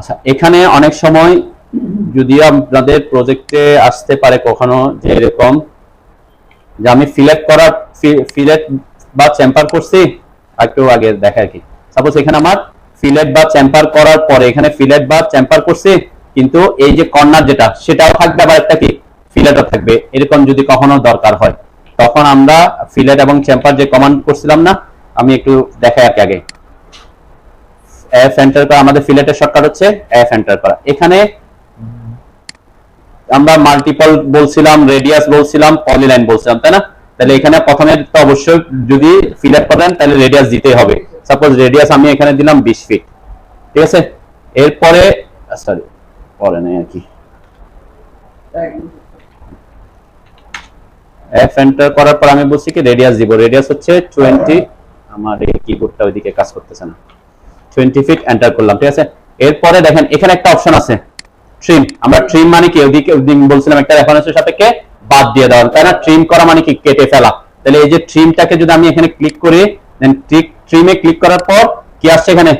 আচ্ছা, এখানে অনেক সময় যদি আপনাদের প্রজেক্টে আসতে পারে কখনো যে এরকম যে আমি ফিলেট বা চেম্পার করছি, একটু আগে দেখা কি সাপোজ এখানে আমার ফিলেট বা চেম্পার করার পরে এখানে ফিলেট বা চেম্পার করছি, কিন্তু এই যে কর্নার যেটা সেটাও থাকবে, আবার একটা কি ফিলেটও থাকবে, এরকম যদি কখনো দরকার হয় তখন আমরা ফিলেট এবং চেম্পার যে কমান্ড করছিলাম না, আমি একটু দেখাই আর কি আগে। এফ এন্টার করা, আমাদের ফিলেটের শর্টকাট হচ্ছে এফ এন্টার করা। এখানে আমরা মাল্টিপল বলছিলাম, রেডিয়াস বলছিলাম, পলিলাইন বলছিলাম, তাই না? তাহলে এখানে প্রথমে তো অবশ্যই যদি ফিলেট করেন তাহলে রেডিয়াস দিতেই হবে। সাপোজ রেডিয়াস আমি এখানে দিলাম 20 ফিট, ঠিক আছে? এরপরে সরি পরে নাই আর কি, এফ এন্টার করার পর আমি বলছি কি রেডিয়াস দিব, রেডিয়াস হচ্ছে 20, আমার এই কিবোর্ডটা ওইদিকে কাজ করতেছে না, 20 ফিট এন্টার করলাম, ঠিক আছে? এরপরে দেখেন এখানে একটা অপশন আছে ট্রিম। আমরা ট্রিম মানে কি ওদিকে বলছিলাম একটা রেফারেন্সের সাপেক্ষে বাদ দিয়ে দেওয়া, তাই না? ট্রিম করা মানে কি কেটে ফেলা। তাহলে এই যে ট্রিমটাকে যদি আমি এখানে ক্লিক করি, দেন ট্রিমে ক্লিক করার পর কি আসছে এখানে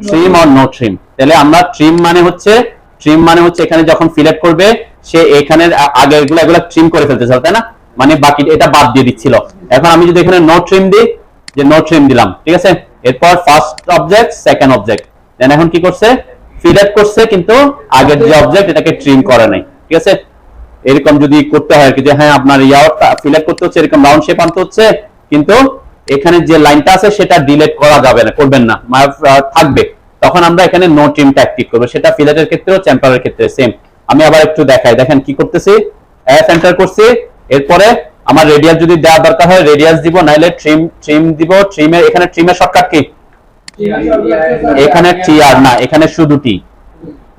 ট্রিম অর নো ট্রিম। তাহলে আমরা ট্রিম মানে হচ্ছে এখানে যখন ফিলেট করবে সে এখানে আগে এগুলো ট্রিম করে ফেলতে চাও, তাই না? মানে বাকি এটা বাদ দিয়ে দিচ্ছিল। এখন আমি যদি এখানে নো ট্রিম দিই, যে নো ট্রিম দিলাম, ঠিক আছে? এরপর ফার্স্ট অবজেক্ট সেকেন্ড অবজেক্ট, দেন এখন কি করছে ফিলেট করছে, কিন্তু আগের যে অবজেক্ট এটাকে ট্রিম করে নাই, ঠিক আছে? এরকম যদি করতে হয় যে হ্যাঁ আপনার ফিলেট করতে হচ্ছে, এরকম রাউন্ড শেপ আনতে হচ্ছে, কিন্তু এখানে যে লাইনটা আছে সেটা ডিলিট করা যাবে না, করবেন না, থাকবে, তখন আমরা এখানে নো ট্রিমটা অ্যাক্টিভ করব। সেটা ফিলেটের ক্ষেত্রেও চেম্পারের ক্ষেত্রে সেম। আমি আবার একটু দেখাই, দেখেন কি করতেছি, এফ এন্টার করছি, এরপরে আমার রেডিয়াস যদি দেওয়া দরকার হয় রেডিয়াস দিব, নাইলে ট্রিম দিব। ট্রিমের এখানে ট্রিমের শর্টকাট কি, এখানে টি আর না, এখানে শুধু টি।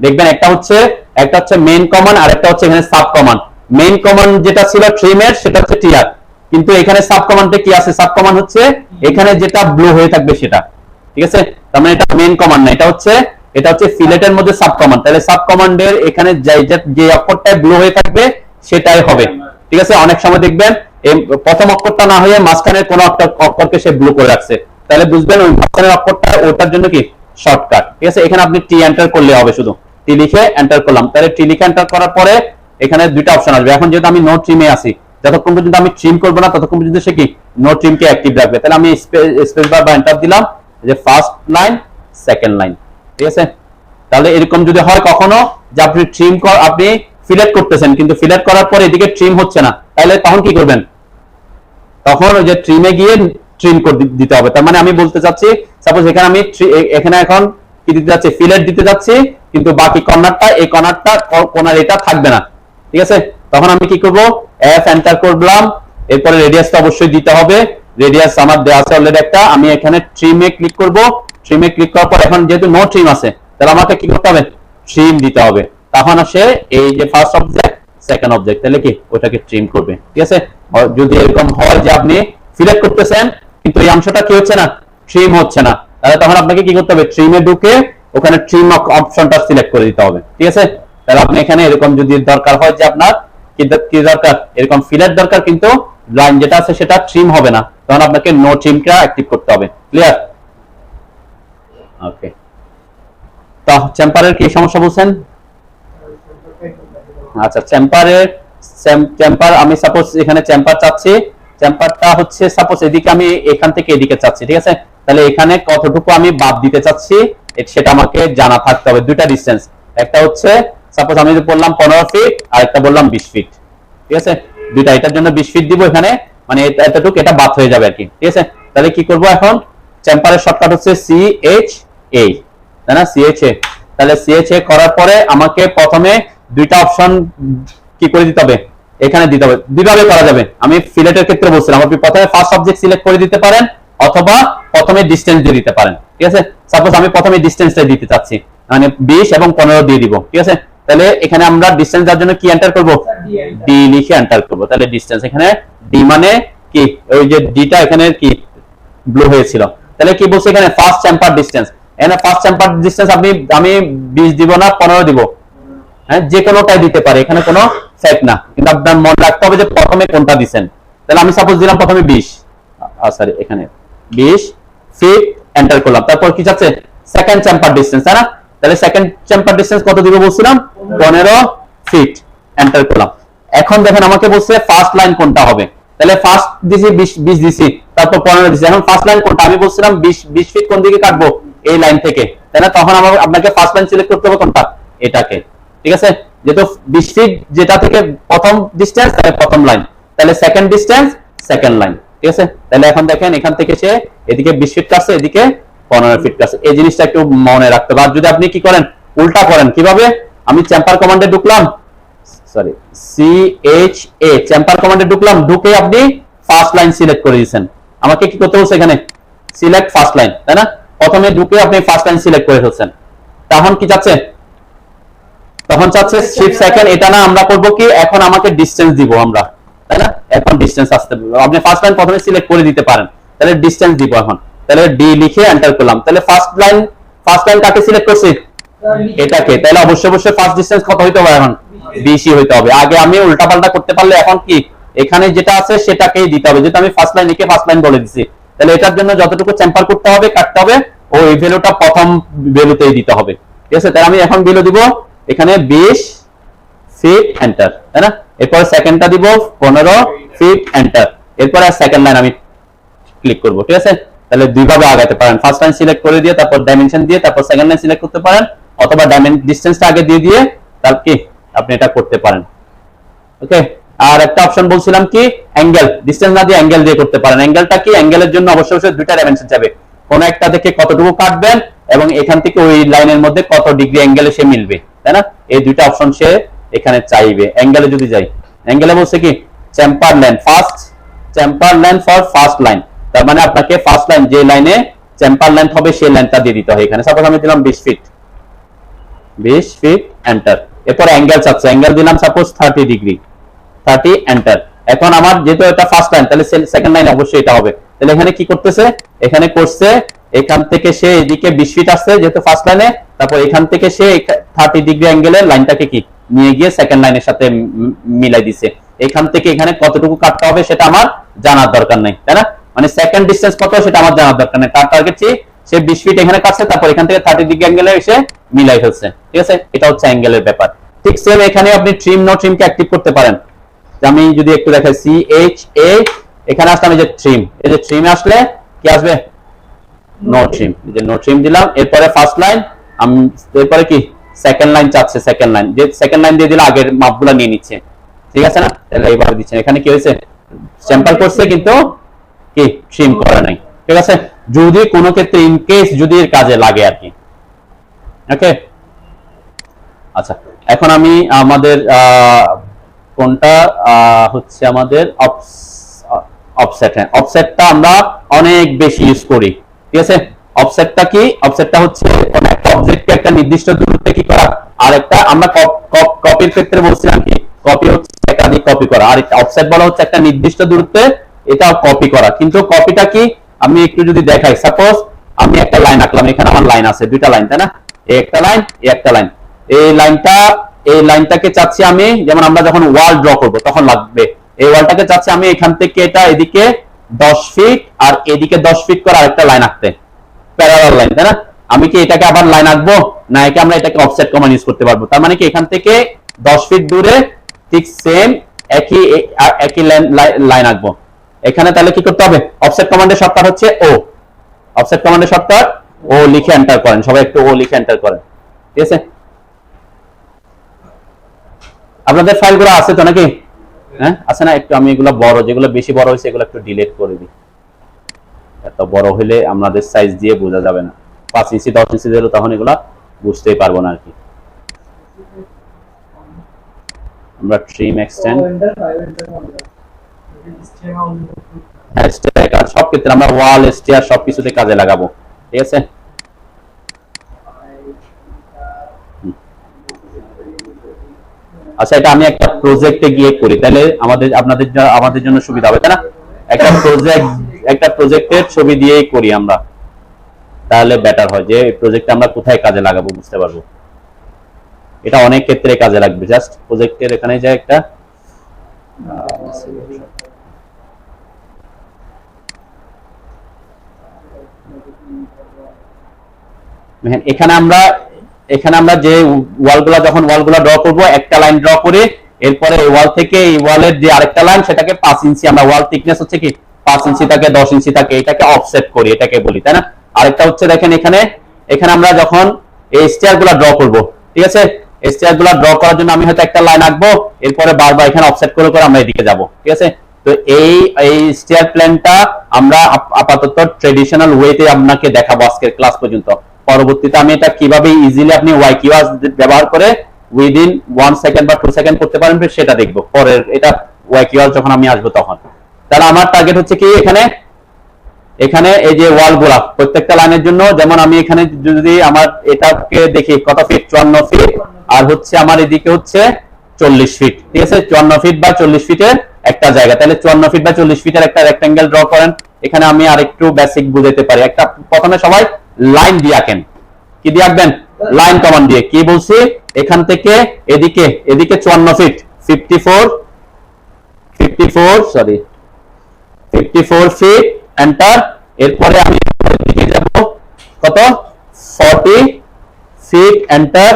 দেখবেন একটা হচ্ছে মেইন কমান্ড আর একটা হচ্ছে এখানে সাব কমান্ড। মেইন কমান্ড যেটা ছিল ট্রিমের সেটা হচ্ছে টি আর, কিন্তু এখানে সাব কমান্ডে কি আছে, সাব কমান্ড হচ্ছে এখানে যেটা ব্লু হয়ে থাকবে সেটা, ঠিক আছে? তার মানে এটা মেইন কমান্ড না, এটা হচ্ছে ফিলেটের মধ্যে সাব কমান্ড। তাহলে সাব কমান্ডের এখানে যে অক্ষরটা ব্লু হয়ে থাকবে সেটাই হবে, ঠিক আছে? অনেক সময় দেখবেন এই প্রথম অক্ষরটা না হয়ে মাঝখানের কোন অক্ষরকে সে ব্লু করে রাখছে, তাহলে বুঝবেন ওই মাঝখানের অক্ষরটা ওটার জন্য কি শর্টকাট, ঠিক আছে? এখানে আপনি টি এন্টার করলে হবে, শুধু টি লিখে এন্টার করলাম। তাহলে টি লিখে এন্টার করার পরে এখানে দুইটা অপশন আসবে। এখন যেহেতু আমি নো ট্রিমে আছি, যতক্ষণ পর্যন্ত আমি ট্রিম করবো না ততক্ষণ পর্যন্ত সে কি নো ট্রিমকে অ্যাক্টিভ রাখবে। তাহলে আমি স্পেস বার বা এন্টার দিলাম, যে ফার্স্ট লাইন সেকেন্ড লাইন, ঠিক আছে? তাহলে এরকম যদি হয় কখনো যে আপনি আপনি ফিলেট করতেছেন, কিন্তু ফিলেট করার পরে এদিকে ট্রিম হচ্ছে না, তাহলে তখন কি করবেন, তখন ওই যে ট্রিমে গিয়ে ট্রিম করে দিতে হবে। তার মানে আমি বলতে চাচ্ছি সাপোজ এখানে আমি এখানে এখন কি দিতে যাচ্ছি, ফিলেট দিতে যাচ্ছি, কিন্তু বাকি কর্নার এটা থাকবে না, ঠিক আছে? তখন আমি কি করব, এফ এন্টার করলাম, এরপরে রেডিয়াসটা অবশ্যই দিতে হবে। রেডিয়াস আমার দেওয়া আছে অলরেডি একটা, আমি এখানে ট্রিমে ক্লিক করব। ট্রিমে ক্লিক করার পর এখন যেহেতু নো ট্রিম আছে, তাহলে আমাকে কি করতে হবে, ট্রিম দিতে হবে। তখন আসে এই যে ফার্স্ট অবজেক্ট সেকেন্ড অবজেক্ট, তাহলে কি ওটাকে ট্রিম করবে, ঠিক আছে? যদি এরকম হয় যে আপনি সিলেক্ট করতেছেন কিন্তু এই অংশটা কি হচ্ছে না, ট্রিম হচ্ছে না, তাহলে তখন আপনাকে কি করতে হবে, ট্রিমে ঢুকে ওখানে ট্রিম অপশনটা সিলেক্ট করে দিতে হবে, ঠিক আছে? তাহলে আপনি এখানে এরকম যদি দরকার হয় যে আপনার কি দরকার, এরকম ফিলেট দরকার, কিন্তু লাইন যেটা আছে সেটা ট্রিম হবে না, তখন আপনাকে নো ট্রিমটা অ্যাক্টিভ করতে হবে। ক্লিয়ার? ওকে। তো চেম্পারের কি সমস্যা বলছেন? আচ্ছা, চেম্পার আমি সাপোজ এখানে চেম্পার চাচ্ছি, চেম্পারটা হচ্ছে সাপোজ এদিকে আমি এখান থেকে এদিকে চাচ্ছি, ঠিক আছে? তাহলে এখানে কতটুকু আমি বাদ দিতে চাচ্ছি সেটা আমাকে জানা থাকতে হবে। দুইটা ডিসটেন্স, একটা হচ্ছে সাপোজ আমি যদি বললাম 15 ফিট আর একটা বললাম 20 ফিট, ঠিক আছে? দুইটা, এটার জন্য 20 ফিট দিব এখানে, মানে এতটুকু এটা বাদ হয়ে যাবে আর কি, ঠিক আছে? তাহলে কি করব এখন, চেম্পারের শর্টকাট হচ্ছে CHA, তাই না? CHA। তাহলে CHA করার পরে আমাকে প্রথমে দুইটা অপশন কি করে দিতে হবে, এখানে দিতে হবে। দুইভাবে করা যাবে, আমি ফিলেটের ক্ষেত্রে বলছিলাম আপনি প্রথমে ফার্স্ট অবজেক্ট সিলেক্ট করে দিতে পারেন, অথবা প্রথমে ডিসটেন্স দিয়ে দিতে পারেন, ঠিক আছে? সাপোজ আমি প্রথমে ডিসটেন্সটা দিতে চাচ্ছি, মানে 20 এবং 15 দিয়ে দিব, ঠিক আছে? তাহলে এখানে আমরা ডিসটেন্স দেওয়ার জন্য কি এন্টার করব, ডি লিখে এন্টার করব। তাহলে ডিসটেন্স এখানে ডি মানে কি, ওই যে ডিটা এখানে কি ব্লু হয়েছিল, তাহলে কি বলছে এখানে ফার্স্ট চেম্পার ডিসটেন্স। এখানে ফার্স্ট চেম্পার ডিসটেন্স আমি 20 দিব না 15 দিব, হ্যাঁ যে কোনোটাই দিতে পারে, এখানে কোনো সেট না, কিন্তু আপনার মনে রাখতে হবে যে প্রথমে কোনটা দিবেন। তাহলে আমি সাপোজ দিলাম প্রথমে 20, সরি এখানে 20 ফিট এন্টার করলাম, তারপর কি চাচ্ছে সেকেন্ড চেম্পার ডিসটেন্স, তাই না? তাহলে সেকেন্ড চেম্বার ডিসটেন্স কত দিব বলছিলাম 15 ফিট, এন্টার করলাম। এখন দেখেন আমাকে বলছে ফার্স্ট লাইন কোনটা হবে, তাহলে ফার্স্ট দিছি 20 দিছি, তারপর 15 দিছি। এখন ফার্স্ট লাইন কোনটা, আমি বলছিলাম 20 ফিট কোন দিকে কাটবো, এই লাইন থেকে, তাই না? তখন আপনাকে ফার্স্ট লাইন সিলেক্ট করতে হবে কোনটা, এটাকে, ঠিক আছে? যেহেতু 20 ফিট যেটা থেকে প্রথম ডিসটেন্স, তাহলে প্রথম লাইন, তাহলে সেকেন্ড ডিসটেন্স সেকেন্ড লাইন, ঠিক আছে? তাহলে এখন দেখেন এখান থেকে সে এদিকে 20 ফিট কাটছে, এদিকে 15 ফিট কাটছে। এই জিনিসটা একটু মনে রাখতে হবে। আর যদি আপনি কি করেন, উল্টা করেন, কিভাবে, আমি চেম্বার কমান্ডে ঢুকলাম, সরি CHA চেম্বার কমান্ডে ঢুকলাম, ঢুকে আপনি ফার্স্ট লাইন সিলেক্ট করে দিয়েছেন। আমাকে কি করতে হচ্ছে এখানে, সিলেক্ট ফার্স্ট লাইন, তাই না? প্রথমে ঢুকে আপনি ফার্স্ট লাইন সিলেক্ট করে ফেলছেন। তখন কি চাচ্ছে, তখন চাচ্ছে শিফট সেকেন্ড, এটা না আমরা করব কি, এখন আমাকে ডিসটেন্স দিব আমরা, তাই না? এখন ডিসটেন্স আসতে, আপনি ফার্স্ট লাইন প্রথমে সিলেক্ট করে দিতে পারেন, তাহলে ডিসটেন্স দিব এখন, তাহলে ডি লিখে এন্টার করলাম। তাহলে ফার্স্ট লাইন কাকে সিলেক্ট করছি, এটাকে, তাহলে অবশ্যই ফার্স্ট ডিসটেন্স কত হইতে হবে, এখন 20 হইতে হবে। আগে আমি উল্টাপাল্টা করতে পারলে এখন কি, এখানে যেটা আছে সেটাকেই দিতে হবে, যেটা আমি ফার্স্ট লাইন লিখে ফার্স্ট লাইন বলে দিছি। তাহলে এটার জন্য যতটুকু চেম্বার করতে হবে, কাটতে হবে, ওই ভ্যালুটা প্রথম ভ্যালুতেই দিতে হবে, ঠিক আছে? তাহলে আমি এখন ভ্যালু দিব এখানে 20 ফিট এন্টার, তাই না? এরপর সেকেন্ডটা দিব 15 ফিট এন্টার, এরপর আর সেকেন্ড লাইন আমি ক্লিক করব, ঠিক আছে? তাহলে দুই ভাবে আগাতে পারেন, ফার্স্ট লাইন সিলেক্ট করে দিয়ে তারপর ডাইমেনশন দিয়ে তারপর সেকেন্ড লাইন সিলেক্ট করতে পারেন, অথবা ডিসটেন্সটা আগে দিয়ে দিয়ে তারপর কি আপনি এটা করতে পারেন, ওকে? আর একটা অপশন বলছিলাম কি, অ্যাঙ্গেল, ডিসটেন্স না দিয়ে অ্যাঙ্গেল দিয়ে করতে পারেন। অ্যাঙ্গেলটা কি, অ্যাঙ্গেলের জন্য অবশ্যই দুইটা ডাইমেনশন চাবে, কোন একটা দেখে কতটুকু কাটবেন এবং এখান থেকে ওই লাইনের মধ্যে কত ডিগ্রি অ্যাঙ্গেলে সে মিলবে, তাই না? এই দুইটা অপশন সে এখানে চাইবে। অ্যাঙ্গেলে যদি যাই, অ্যাঙ্গেলে বলছে কি chamber length, first chamber length for first line, তার মানে আপনাকে ফার্স্ট লাইন যে লাইনে চেম্বার লেন্থ হবে সেই লাইনটা দিয়ে দিতে হয় এখানে। সাপোজ আমি দিলাম 20 ফিট এন্টার। এরপর অ্যাঙ্গেল চাচ্ছে, অ্যাঙ্গেল দিলাম সাপোজ 30 ডিগ্রি, 30 এন্টার। এখন আমার যেহেতু এটা ফার্স্ট লাইন, তাহলে সেকেন্ড লাইন অবশ্যই এটা হবে। তাহলে এখানে কি করতেছে, এখানে করছে এখান থেকে সে এদিকে 20 ফিট আসছে যেহেতু ফার্স্ট লাইনে, তারপর এখান থেকে সে 30 ডিগ্রি অ্যাঙ্গেলের লাইনটাকে কি নিয়ে গিয়ে সেকেন্ড লাইনের সাথে মিলাই দিছে। এখান থেকে এখানে কতটুকু কাটতে হবে সেটা আমার জানার দরকার নেই, তাই না? মানে সেকেন্ড ডিসটেন্স কত সেটা আমার জানার দরকার নেই, তার টার্গেট কি সে 20 ফিট এখানে কাটছে, তারপর এখান থেকে 30 ডিগ্রি অ্যাঙ্গেলে এসে মিলাই ফেলছে, ঠিক আছে? এটা হচ্ছে অ্যাঙ্গেলের ব্যাপার। ঠিক সেম এখানে আপনি ট্রিম নো ট্রিমকে অ্যাক্টিভ করতে পারেন। আমি যদি একটু দেখাই CHA, এখানে আসলে আমি যে ট্রিম, এই যে ট্রিমে আসলে কি আসবে, নো ট্রিম, এই যে নো ট্রিম দিলাম। এরপরে ফার্স্ট লাইন, এরপরে কি সেকেন্ড লাইন চাচ্ছে, সেকেন্ড লাইন, যে সেকেন্ড লাইন দিয়ে দিলে আগের মাপগুলো নিয়ে নিচ্ছে, ঠিক আছে না? তাহলে এইভাবে দিচ্ছেন। এখানে কি হয়েছে, স্যাম্পল করছে কিন্তু কি ট্রিম করা নাই, ঠিক আছে? যদি কোনো ক্ষেত্রে ইন কেস যদি এর কাজে লাগে আর কি, ওকে? আচ্ছা, এখন আমি আমাদের কোনটা হচ্ছে আমাদের অফসেট। হ্যাঁ, অফসেটটা আমরা অনেক বেশি ইউজ করি, ঠিক আছে? অফসেটটা কি, অফসেটটা হচ্ছে কোন একটা অবজেক্টকে একটা নির্দিষ্ট দূরত্বে কি করা, আর একটা আমরা কপির ক্ষেত্রে বলছিলাম কি কপি হচ্ছে একাধিক কপি করা, আর অফসেট বলা হচ্ছে একটা নির্দিষ্ট দূরত্বে এটা কপি করা। কিন্তু কপিটা কি, আমি একটু যদি দেখাই, সাপোজ আমি একটা লাইন আঁকলাম, এখানে আমার লাইন আছে দুইটা লাইন, তাই না? এই একটা লাইন, এই একটা লাইন, এই লাইনটাকে চাচ্ছি আমি, যেমন আমরা যখন ওয়াল ড্র করব তখন লাগবে, এই ওয়ালটাকে চাচ্ছি আমি এখান থেকে এটা এদিকে 10 ফিট আর এদিকে 10 ফিট করে আরেকটা লাইন আঁকতে, প্যারালাল লাইন, তাই না? আমি কি এটাকে আবার লাইন আঁকবো, না একে আমরা এটাকে অফসেট কমান্ড ইউজ করতে পারবো? তার মানে কি এখান থেকে 10 ফিট দূরে ঠিক সেম একই লাইন আঁকবো এখানে। তাহলে কি করতে হবে, অফসেট কমান্ডের শর্টকাট হচ্ছে ও, অফসেট কমান্ডের শর্টকাট ও লিখে এন্টার করেন, সবাই একটু ও লিখে এন্টার করেন, ঠিক আছে? আপনাদের ফাইলগুলো আছে তো নাকি? হ্যাঁ আছে না? একটু আমি এগুলো বড়, যেগুলো বেশি বড় হয়েছে এগুলো একটু ডিলিট করে দিই, এত বড় হলে আমাদের সাইজ দিয়ে বোঝা যাবে না। 5 ইঞ্চি 10 ইঞ্চি দিলে তখন এগুলা বুঝতেই পারবো না আর কি। আমরা ট্রিম এক্সটেন্ড সব ক্ষেত্রে আমরা ওয়াল স্টিয়ার সবকিছুতে কাজে লাগাবো, ঠিক আছে? আচ্ছা, এটা আমি একটা প্রজেক্টে গিয়ে করি, তাহলে আমাদের জন্য সুবিধা হবে, তাই না? একটা প্রজেক্টের ছবি দিয়েই করি আমরা, তাহলে বেটার হয় যে প্রজেক্টটা আমরা কোথায় কাজে লাগাবো বুঝতে পারবো। এটা অনেক ক্ষেত্রে কাজে লাগবে। জাস্ট প্রজেক্টের এখানে যায় একটা এখানে আমরা এখানে আমরা যে যখন ওয়ালগুলো ড্র করব, একটা লাইন ড্র করে এরপরে এই ওয়াল থেকে এই ওয়ালের যে আরেকটা লাইন সেটাকে 5 ইঞ্চি, আমরা ওয়াল থিকনেস হচ্ছে কি 5 ইঞ্চি থাকে 10 ইঞ্চি থাকে, এটাকে অফসেট করি, এটাকে বলি, তাই না? আরেকটা হচ্ছে দেখেন এখানে আমরা যখন এই স্টেয়ার গুলা ড্র করব, ঠিক আছে, এই স্টেয়ার গুলা ড্র করার জন্য আমি হয়তো একটা লাইন আঁকবো, এরপরে বারবার এখানে অফসেট করে করে আমরা এদিকে যাব, ঠিক আছে? তো এই স্টেয়ার প্ল্যানটা আমরা আপাতত ট্রেডিশনাল ওয়েতে আপনাকে দেখাবো আজকের ক্লাস পর্যন্ত। পরবর্তীতে আমি এটা কিভাবে ইজিলি আপনি ওয়াই কিওয়ার্ড ব্যবহার করে উইদিন 1 সেকেন্ড বা 2 সেকেন্ড করতে পারেন সেটা দেখবো পরের, এটা ওয়াই কিওয়ার্ড যখন আমি আসবো তখন। তাহলে আমার টার্গেট হচ্ছে কি এখানে এই যে ওয়াল গুলা প্রত্যেকটা লাইনের জন্য, যেমন আমি এখানে যদি আমার এটাকে দেখি কত ফিট, 54 ফিট, আর হচ্ছে আমার এদিকে হচ্ছে 40 ফিট, ঠিক আছে? 54 ফিট বা 40 ফিটের একটা জায়গা, তাহলে 54 ফিট বা 40 ফিটের একটা রেক্টেঙ্গেল ড্র করেন। এখানে আমি আরেকটু বেসিক বুঝাতে পারি। একটা প্রথমে সবাই লাইন দিয়ে আঁকেন। কি দিয়ে আঁকবেন? লাইন কমান্ড দিয়ে। কি বলছি? এখান থেকে এদিকে 54 ফিট, 54 ফিট, এন্টার। এরপরে আমি এদিকে যাব কত, 40 ফিট, এন্টার।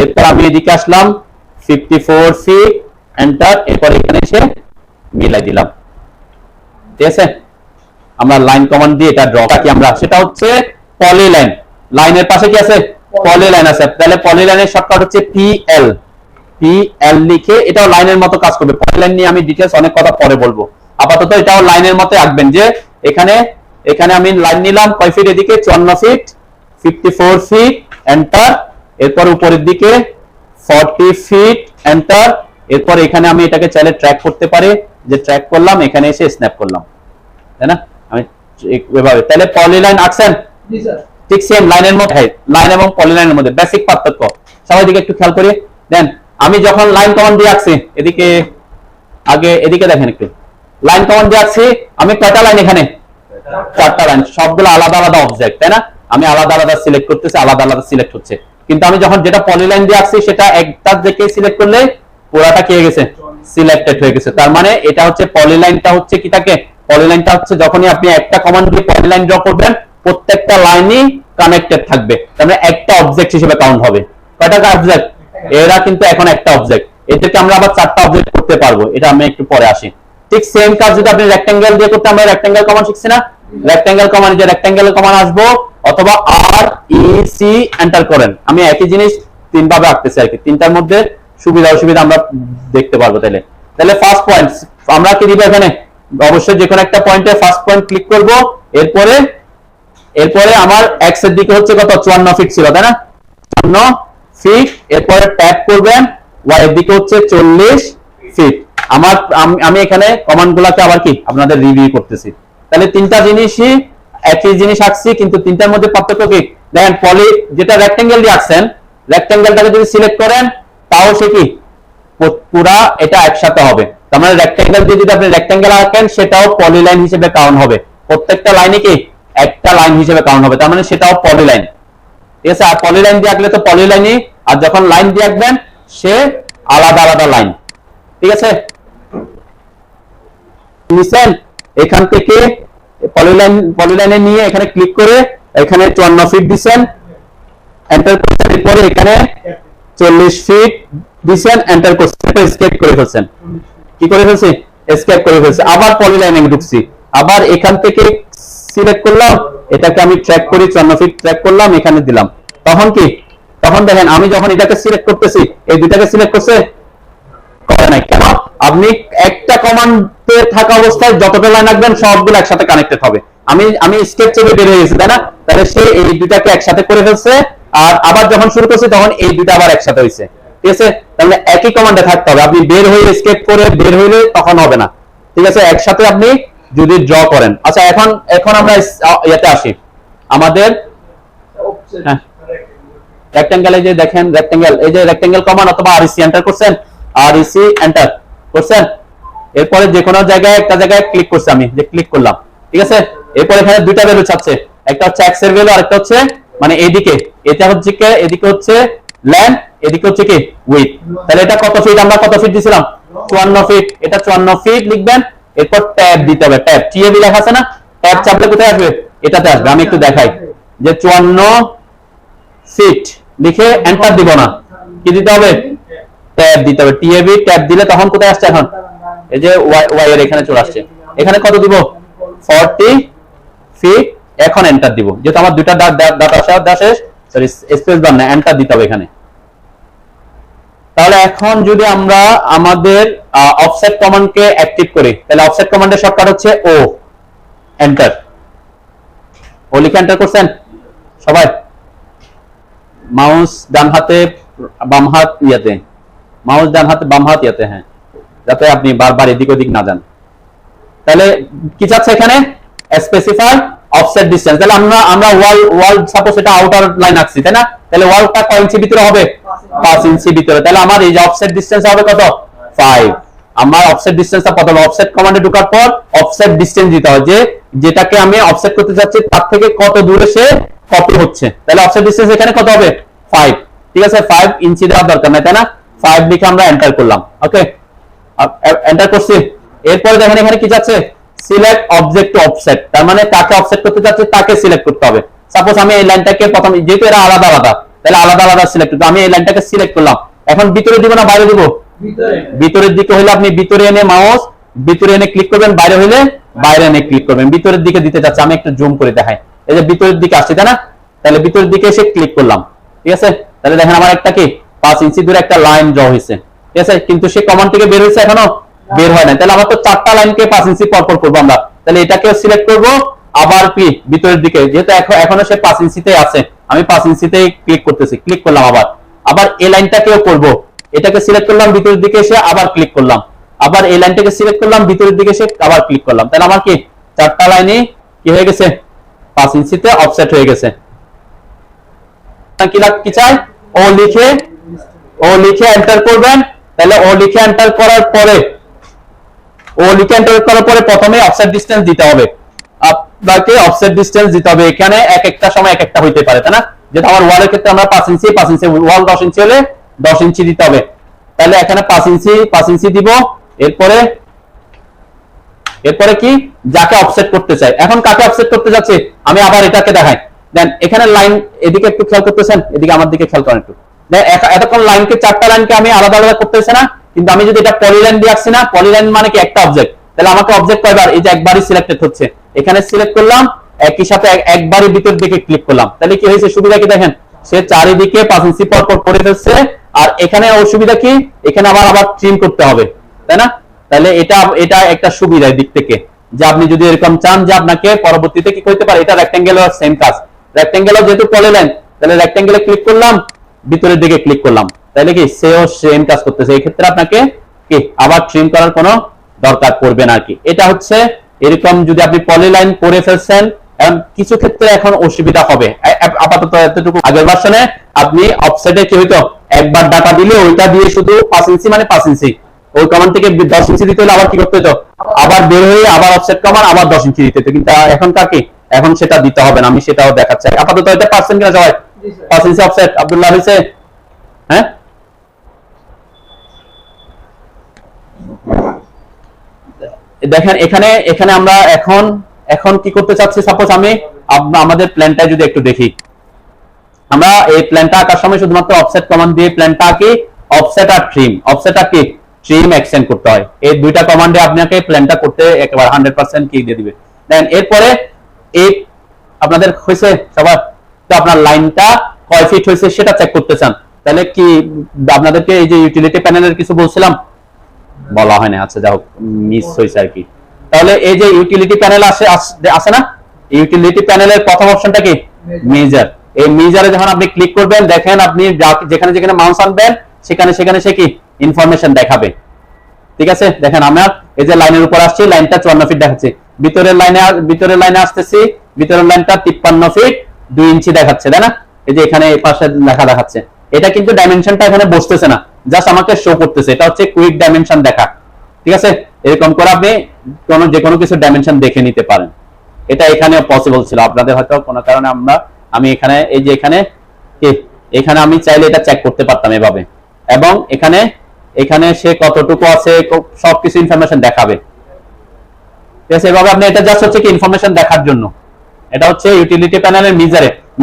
এরপর আমি এদিকে আসলাম 54 ফিট, এন্টার। এরপর এখানে এসে মিলাই দিলাম, ঠিক আছে? আমরা লাইন কমান্ড দিয়ে এটা ড্র কি আমরা, সেটা হচ্ছে পলিলাইন। লাইনের পাশে কি আছে? পলিলাইন আছে। তাহলে পলিলাইনের শর্টকাট হচ্ছে পিএল লিখে, এটাও লাইনের মতো কাজ করবে। পলিলাইন নিয়ে আমি ডিটেইলস অনেক কথা পরে বলবো। আপাতত এটাও লাইনের মতো আঁকবেন, যে এখানে আমি লাইন নিলাম কয় ফিট, এদিকে 54 ফিট, 54 ফিট, এন্টার। এরপর উপরের দিকে 40 ফিট, এন্টার। এরপর এখানে আমি এটাকে চাইলে ট্র্যাক করতে পারি, যে ট্র্যাক করলাম, এখানে এসে স্ন্যাপ করলাম, তাই না? আমি এভাবে, তাহলে পলিলাইন আঁকছেন? জি স্যার। ঠিক সেম লাইনের মধ্যে, লাইন এবং পলিলাইনের মধ্যে বেসিক পার্থক্য সবাই দিকে একটু খেয়াল করি। দেন আমি যখন লাইন কমান্ড দিয়ে আঁকছি, এদিকে দেখেন একটু, লাইন কমান্ড দিয়ে আঁকছি আমি কয়টা লাইন, এখানে 4টা লাইন, সবগুলো আলাদা আলাদা অবজেক্ট, তাই না? আমি আলাদা আলাদা সিলেক্ট করতেছি, আলাদা আলাদা সিলেক্ট হচ্ছে। কিন্তু আমি যখন যেটা পলিলাইন দিয়ে আঁকছি সেটা একটা দেখে সিলেক্ট করলে পুরাটা কি হয়ে গেছে, সিলেক্টেড হয়ে গেছে। তার মানে এটা হচ্ছে পলিলাইনটা হচ্ছে কি থাকে, পলিলাইনটা হচ্ছে যখনই আপনি একটা কমান্ড দিয়ে পলিলাইন ড্র করবেন প্রত্যেকটা লাইনই কানেক্টেড থাকবে, তার মানে একটা অবজেক্ট হিসেবে কাউন্ট হবে। কয়টা অবজেক্ট? এরা কিন্তু এখন একটা অবজেক্ট, এটাকে আমরা আবার 4টা অবজেক্ট করতে পারবো, এটা আমি একটু পরে আসি। ঠিক সেম কাজ যদি আপনি রেক্টেঙ্গেল দিয়ে করতে, আমরা রেক্টেঙ্গেল কমান্ড শিখছি না? রেক্টেঙ্গেল কমান্ড, যে রেক্টেঙ্গেল কমান্ড আসবো, অথবা আর ই সি এন্টার করেন। আমি একই জিনিস 3 ভাবে আঁকতেছি আর কি, 3টার মধ্যে সুবিধা অসুবিধা আমরা দেখতে পারবো। তাহলে ফার্স্ট পয়েন্ট আমরা কি দিব এখানে, অবশ্যই যে কোনো একটা পয়েন্টে ফার্স্ট পয়েন্ট ক্লিক করব। এরপরে আমার এক্স এর দিকে হচ্ছে কত, 54 ফিট ছিল, তাই না? 54 ফিট। এরপরে ট্যাপ করবেন, ওয়াই এর দিকে হচ্ছে 40 ফিট। আমি এখানে কমান্ড গুলাকে আবার কি আপনাদের রিভিউ করতেছি। তাহলে 3টা জিনিসই একই জিনিস আঁকছি, কিন্তু 3টার মধ্যে পার্থক্য কি দেখেন। পলি যেটা রেক্টেঙ্গেল দিয়ে আঁকছেন, রেক্টেঙ্গেলটাকে যদি সিলেক্ট করেন তাও সে কি পুরা এটা একসাথে হবে। তার মানে রেক্টেঙ্গেল দিয়ে যদি আপনি রেক্টেঙ্গেল আঁকেন সেটাও পলিলাইন হিসেবে কাউন্ট হবে, প্রত্যেকটা লাইনে কি একটা লাইন হিসেবে কাউন্ট হবে, তার মানে সেটাও পলিলাইন, ঠিক আছে? আর পলিলাইন দিয়ে আঁকলে তো পলিলাইনই, আর যখন লাইন দিয়ে আঁকবেন সে আলাদা আলাদা লাইন, ঠিক আছে? নিছেন এখান থেকে পলিলাইনে নিয়ে এখানে ক্লিক করে এখানে 54 ফিট দিবেন, এন্টার করতে। এরপরে এখানে 40 ফিট দিবেন, এন্টার করতে, এসকেপ করে ফেলছেন। কি করে ফেলছি? এসকেপ করে ফেলছি। আবার পলিলাইনে ঢুকছি, আবার এখান থেকে সিলেক্ট করলাম, এটাকে আমি ট্র্যাক করি, 54 ফিট ট্র্যাক করলাম, এখানে দিলাম। তখন দেখেন আমি যখন এটাকে সিলেক্ট করতেছি, এই দুটাকে সিলেক্ট করছে, করে নাই কেন? আপনি একটা কমান্ডে থাকা অবস্থায় যতটা লাইন আঁকবেন সবগুলো একসাথে কানেক্টেড হবে। আমি স্কেপ চেপে বের হয়ে গেছি, তাই না? তাহলে সে এই দুটাকে একসাথে করে ফেলছে, আর আবার যখন শুরু করছে তখন এই দুটা আবার একসাথে হয়েছে, ঠিক আছে? তাহলে একই কমান্ডে থাকতে হবে। আপনি বের হয়ে স্কেপ করে বের হইলে তখন হবে না, ঠিক আছে? একসাথে আপনি যদি ড্র করেন। আচ্ছা, এখন আমরা ইয়াতে আসি, আমাদের রেক্টেঙ্গেল। এই যে দেখেন রেক্টেঙ্গেল, এই যে রেক্টেঙ্গেল কমান্ড অথবা আরইসি এন্টার করছেন, আরইসি এন্টার করছেন। এরপরে যে কোনো জায়গায় একটা জায়গায় ক্লিক করছি, আমি যে ক্লিক করলাম, ঠিক আছে? এরপর এখানে দুইটা ভ্যালু চাচ্ছে, একটা হচ্ছে এক্স এর ভ্যালু, আরেকটা হচ্ছে মানে এইদিকে, এটা হচ্ছে কি, এদিকে হচ্ছে লেন্থ, এদিকে হচ্ছে কি উইডথ। তাহলে এটা কত ফিট, আমরা কত ফিট দিছিলাম? 54 ফিট। এটা 54 ফিট লিখবেন। এরপর ট্যাব দিতে হবে, ট্যাব টিএবি লেখা আছে না? ট্যাব চাপলে কোথায় আসবে? এটাতে আসবে। আমি একটু দেখাই যে 54 ফিট লিখে এন্টার দিব না, কি দিতে হবে? ট্যাব দিতে হবে। টিএবি ট্যাব দিলে তখন কোথায় আসছে? এখন এই যে ওয়াই এর এখানে চলে আসছে। এখানে কত দিব? 40 ফিট। এখন এন্টার দিব, যেহেতু আমার দুইটা ডাটা শেষ, সরি স্পেস বার না, এন্টার দিতে হবে এখানে। তাহলে এখন যদি আমরা আমাদের অফসেট কমান্ডকে অ্যাক্টিভ করি, তাহলে অফসেট কমান্ডের শর্টকাট হচ্ছে ও, এন্টার। ও লিখে এন্টার করছেন সবাই? মাউস ডান হাতে বাম হাত ইয়াতে, মাউস ডান হাতে বাম হাত ইয়াতে, হ্যাঁ, যাতে আপনি বারবার এদিক ওদিক না যান। তাহলে কি চাচ্ছে এখানে? Specify offset distance. তাহলে আমরা ওয়াল সাপোজ এটা আউটার লাইন আঁকছি, তাই না? তাহলে ওয়ালটা কয় ইঞ্চি ভিতরে হবে? 5 ইঞ্চি ভিতরে। তাহলে আমার এই যে অফসেট ডিসটেন্স হবে কত? 5। আমার অফসেট ডিসটেন্সটা কত হবে? অফসেট কমান্ডে ঢোকার পর অফসেট ডিসটেন্স দিতে হবে, যে যেটাকে আমি অফসেট করতে যাচ্ছি তার থেকে কত দূরে সে কপি হচ্ছে। তাহলে অফসেট ডিসটেন্স এখানে কত হবে? 5। ঠিক আছে, 5 ইঞ্চি দেওয়ার দরকার নাই, তাই না? 5 লিখে আমরা এন্টার করলাম। ওকে, এন্টার করছি। এরপরে দেখেন এখানে কি যাচ্ছে? Select object to offset. তার মানে কাকে অফসেট করতে যাচ্ছে তাকে সিলেক্ট করতে হবে। সাপোজ আমি এই লাইনটাকে প্রথম, যেহেতু এরা আলাদা আলাদা, তাহলে আলাদা আলাদা সিলেক্ট করতে, আমি এই লাইনটাকে সিলেক্ট করলাম। এখন ভিতরে দিব না বাইরে দিব? ভিতরের দিকে হলে আপনি ভিতরে এনে মাউস ভিতরে এনে ক্লিক করবেন, বাইরে হলে বাইরে এনে ক্লিক করবেন। ভিতরের দিকে দিতে যাচ্ছে, আমি একটু জুম করে দেখাই। এই যে ভিতরের দিকে আসছে, তাই না? তাহলে ভিতরের দিকে এসে ক্লিক করলাম। ঠিক আছে, তাহলে দেখেন আমার একটা কি 5 ইঞ্চি দূরে একটা লাইন ড্র হয়েছে। ঠিক আছে, কিন্তু সে কমান্ড থেকে বের হয়েছে, এখনো বের হয় না। তাহলে আমার তো 4টা লাইনকে 5 ইঞ্চি পর পর করবো আমরা। তাহলে এটাকে সিলেক্ট করব, আবার কি ভিতরের দিকে, যেহেতু এখনো সে 5 ইঞ্চিতে আছে, আমি 5 ইঞ্চিতে ক্লিক করতেছি, ক্লিক করলাম। আবার এই লাইনটাকেও করব, এটাকে সিলেক্ট করলাম, ভিতরের দিকে এসে আবার ক্লিক করলাম। আবার এই লাইনটাকে সিলেক্ট করলাম, ভিতরের দিকে এসে আবার ক্লিক করলাম। তাহলে আমার কি 4টা লাইনে কি হয়ে গেছে? 5 ইঞ্চিতে অফসেট হয়ে গেছে। কি চাই? ও লিখে এন্টার করবেন। তাহলে ও লিখে এন্টার করার পরে প্রথমে অফসেট ডিসটেন্স দিতে হবে। আপনাকে অফসেট ডিসটেন্স দিতে হবে। এখানে এক একটা সময় এক একটা হইতে পারে, তাই না? যেটা আমার ওয়ালের ক্ষেত্রে আমরা 5 ইঞ্চি ওয়াল 10 ইঞ্চি হলে 10 ইঞ্চি দিতে হবে। তাহলে এখানে 5 ইঞ্চি দিব। এরপরে কি? যাকে অফসেট করতে চাই। এখন কাকে অফসেট করতে যাচ্ছে আমি আবার এটাকে দেখাই। দেন এখানে লাইন, এদিকে একটু খেয়াল করতেছেন, এদিকে আমার দিকে খেয়াল করেন একটু। এতক্ষণ লাইনকে 4টা লাইনকে আমি আলাদা আলাদা করতেছি না, কিন্তু আমি যদি এটা পলিলাইন দিয়ে আসছি না, পলিলাইন মানে কি একটা অবজেক্ট। তাহলে আমাকে অবজেক্ট কয়বার? এই যে একবারই সিলেক্টেড হচ্ছে। এখানে সিলেক্ট করলাম, একই সাথে একবারই ভিতর দিকে ক্লিক করলাম। তাহলে কি হয়েছে? সুবিধা কি দেখেন? সে চারিদিকে 5 ইঞ্চি পর পর করে ফেলছে। আর এখানে অসুবিধা কি? এখানে আবার ট্রিম করতে হবে, তাই না? তাহলে এটা একটা সুবিধা দিক থেকে, যে আপনি যদি এরকম চান যে আপনাকে পরবর্তীতে কি করতে পারে, এটা রেক্টেঙ্গেলও সেম কাজ। রেক্টেঙ্গেলও যেহেতু পলিলাইন, তাহলে রেক্টেঙ্গেলে ক্লিক করলাম, ভিতরের দিকে ক্লিক করলাম। তাহলে কি সেও সেম কাজ করতেছে। এই ক্ষেত্রে আপনাকে কি আবার ট্রিম করার কোনো দরকার পড়বে না আর কি। এটা হচ্ছে এরকম, যদি আপনি পলিলাইন করে ফেলছেন, কিছু ক্ষেত্রে এখন অসুবিধা হবে। আপাতত এতটুকু। আগের ভার্সনে আপনি অফসেটে কি হইতো? একবার ডাটা দিলে ওইটা দিয়ে শুধু 5 ইঞ্চি মানে 5 ইঞ্চি, ওই কমান্ড থেকে 10 ইঞ্চি দিতে হলে আবার কি করতে হতো? আবার বের হয়ে আবার অফসেট কমান্ড, আবার 10 ইঞ্চি দিতে হতো। কিন্তু এখনকার কি? এখন সেটা দিতে হবে না, আমি সেটাও দেখাচ্ছি। আপাতত এটা পারছেন কিনা সবাই? 5 ইঞ্চি অফসেট আব্দুল্লাহ হয়েছে? হ্যাঁ, দেখেন এখানে আমরা এখন কি করতে চাচ্ছি। সাপোজ আমি আমাদের প্ল্যানটা যদি একটু দেখি, আমরা এই প্ল্যানটা আঁকার সময় শুধুমাত্র অফসেট কমান্ড দিয়ে প্ল্যানটা আঁকি। অফসেট আর কি ট্রিম এক্সটেন্ড করতে হয়। এই দুইটা কমান্ডে আপনাকে প্ল্যানটা করতে একেবারে 100% কি দিয়ে দিবে। দেন এরপরে এই আপনাদের হয়েছে সবার, তো আপনার লাইনটা কয় ফিট হয়েছে সেটা চেক করতে চান। তাহলে কি আপনাদেরকে এই যে ইউটিলিটি প্যানেলের কিছু বলছিলাম, বলা হয় না, আচ্ছা যাও মিস হয়েছে আর কি। তাহলে এই যে ইউটিলিটি প্যানেল আসে না, ইউটিলিটি প্যানেলের প্রথম অপশনটা কি? মেজার। এই মেজারে যখন আপনি ক্লিক করবেন, দেখেন আপনি যেখানে যেখানে মাউস আনবেন সেখানে সে কি ইনফরমেশন দেখাবে। ঠিক আছে, দেখেন আমরা এই যে লাইনের উপর আসছি, লাইনটা 54 ফিট দেখাচ্ছে। ভিতরের লাইনে আসতেছি, ভিতরের লাইনটা 53 ফিট 2 ইঞ্চি দেখাচ্ছে, তাই না? এই যে এখানে এই পাশে লেখা দেখাচ্ছে। এটা কিন্তু ডাইমেনশনটা এখানে বসতেছে না, জাস্ট আমাকে শো করতেছে। এটা হচ্ছে কুইক ডাইমেনশন দেখা। ঠিক আছে, এরকম করে আপনি যে কোনো কিছু ডাইমেনশন দেখে নিতে পারেন। এটা এখানে পসিবল ছিল, আপনাদের হয়তো কোনো কারণে আমি এখানে এই যে এখানে আমি চাইলে এটা চেক করতে পারতাম এভাবে, এবং এখানে সে কতটুকু আছে সবকিছু ইনফরমেশন দেখাবে। ঠিক আছে, এভাবে আপনি এটা জাস্ট হচ্ছে কি ইনফরমেশন দেখার জন্য। এটা হচ্ছে ইউটিলিটি প্যানেলের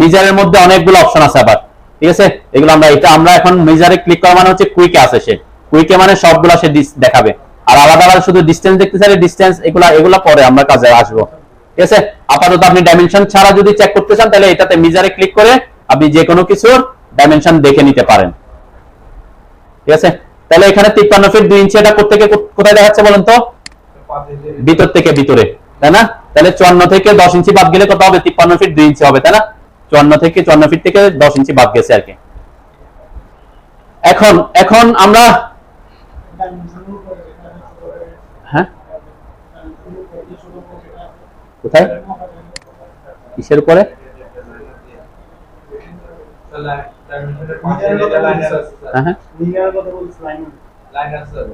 মিজারের মধ্যে অনেকগুলো অপশন আছে। আবার ঠিক আছে, এগুলো আমরা এখন মেজারে ক্লিক করা মানে হচ্ছে কুইকে আছে, সে কুইকে মানে সবগুলা সে দেখাবে। আর আলাদা আলাদা শুধু ডিসটেন্স দেখতে চাইলে ডিসটেন্স, এগুলা পরে আমরা কাজে আসবো। ঠিক আছে, আপাতত আপনি ডাইমেনশন ছাড়া যদি চেক করতে চান তাহলে এটাতে মেজারে ক্লিক করে আপনি যে কোনো কিছুর ডাইমেনশন দেখে নিতে পারেন। ঠিক আছে, তাহলে এখানে 53 ফিট 2 ইঞ্চি, এটা কোথায় দেখাচ্ছে বলেন তো? ভিতর থেকে ভিতরে, তাই না? তাহলে 54 থেকে 10 ইঞ্চি বাদ গেলে কত হবে? 53 ফিট 2 ইঞ্চি হবে, তাই না? 54 ফিট থেকে 10 ইঞ্চি বাদ গেছে আর কি। এখন আমরা হ্যাঁ কোথায় কিসের উপরে?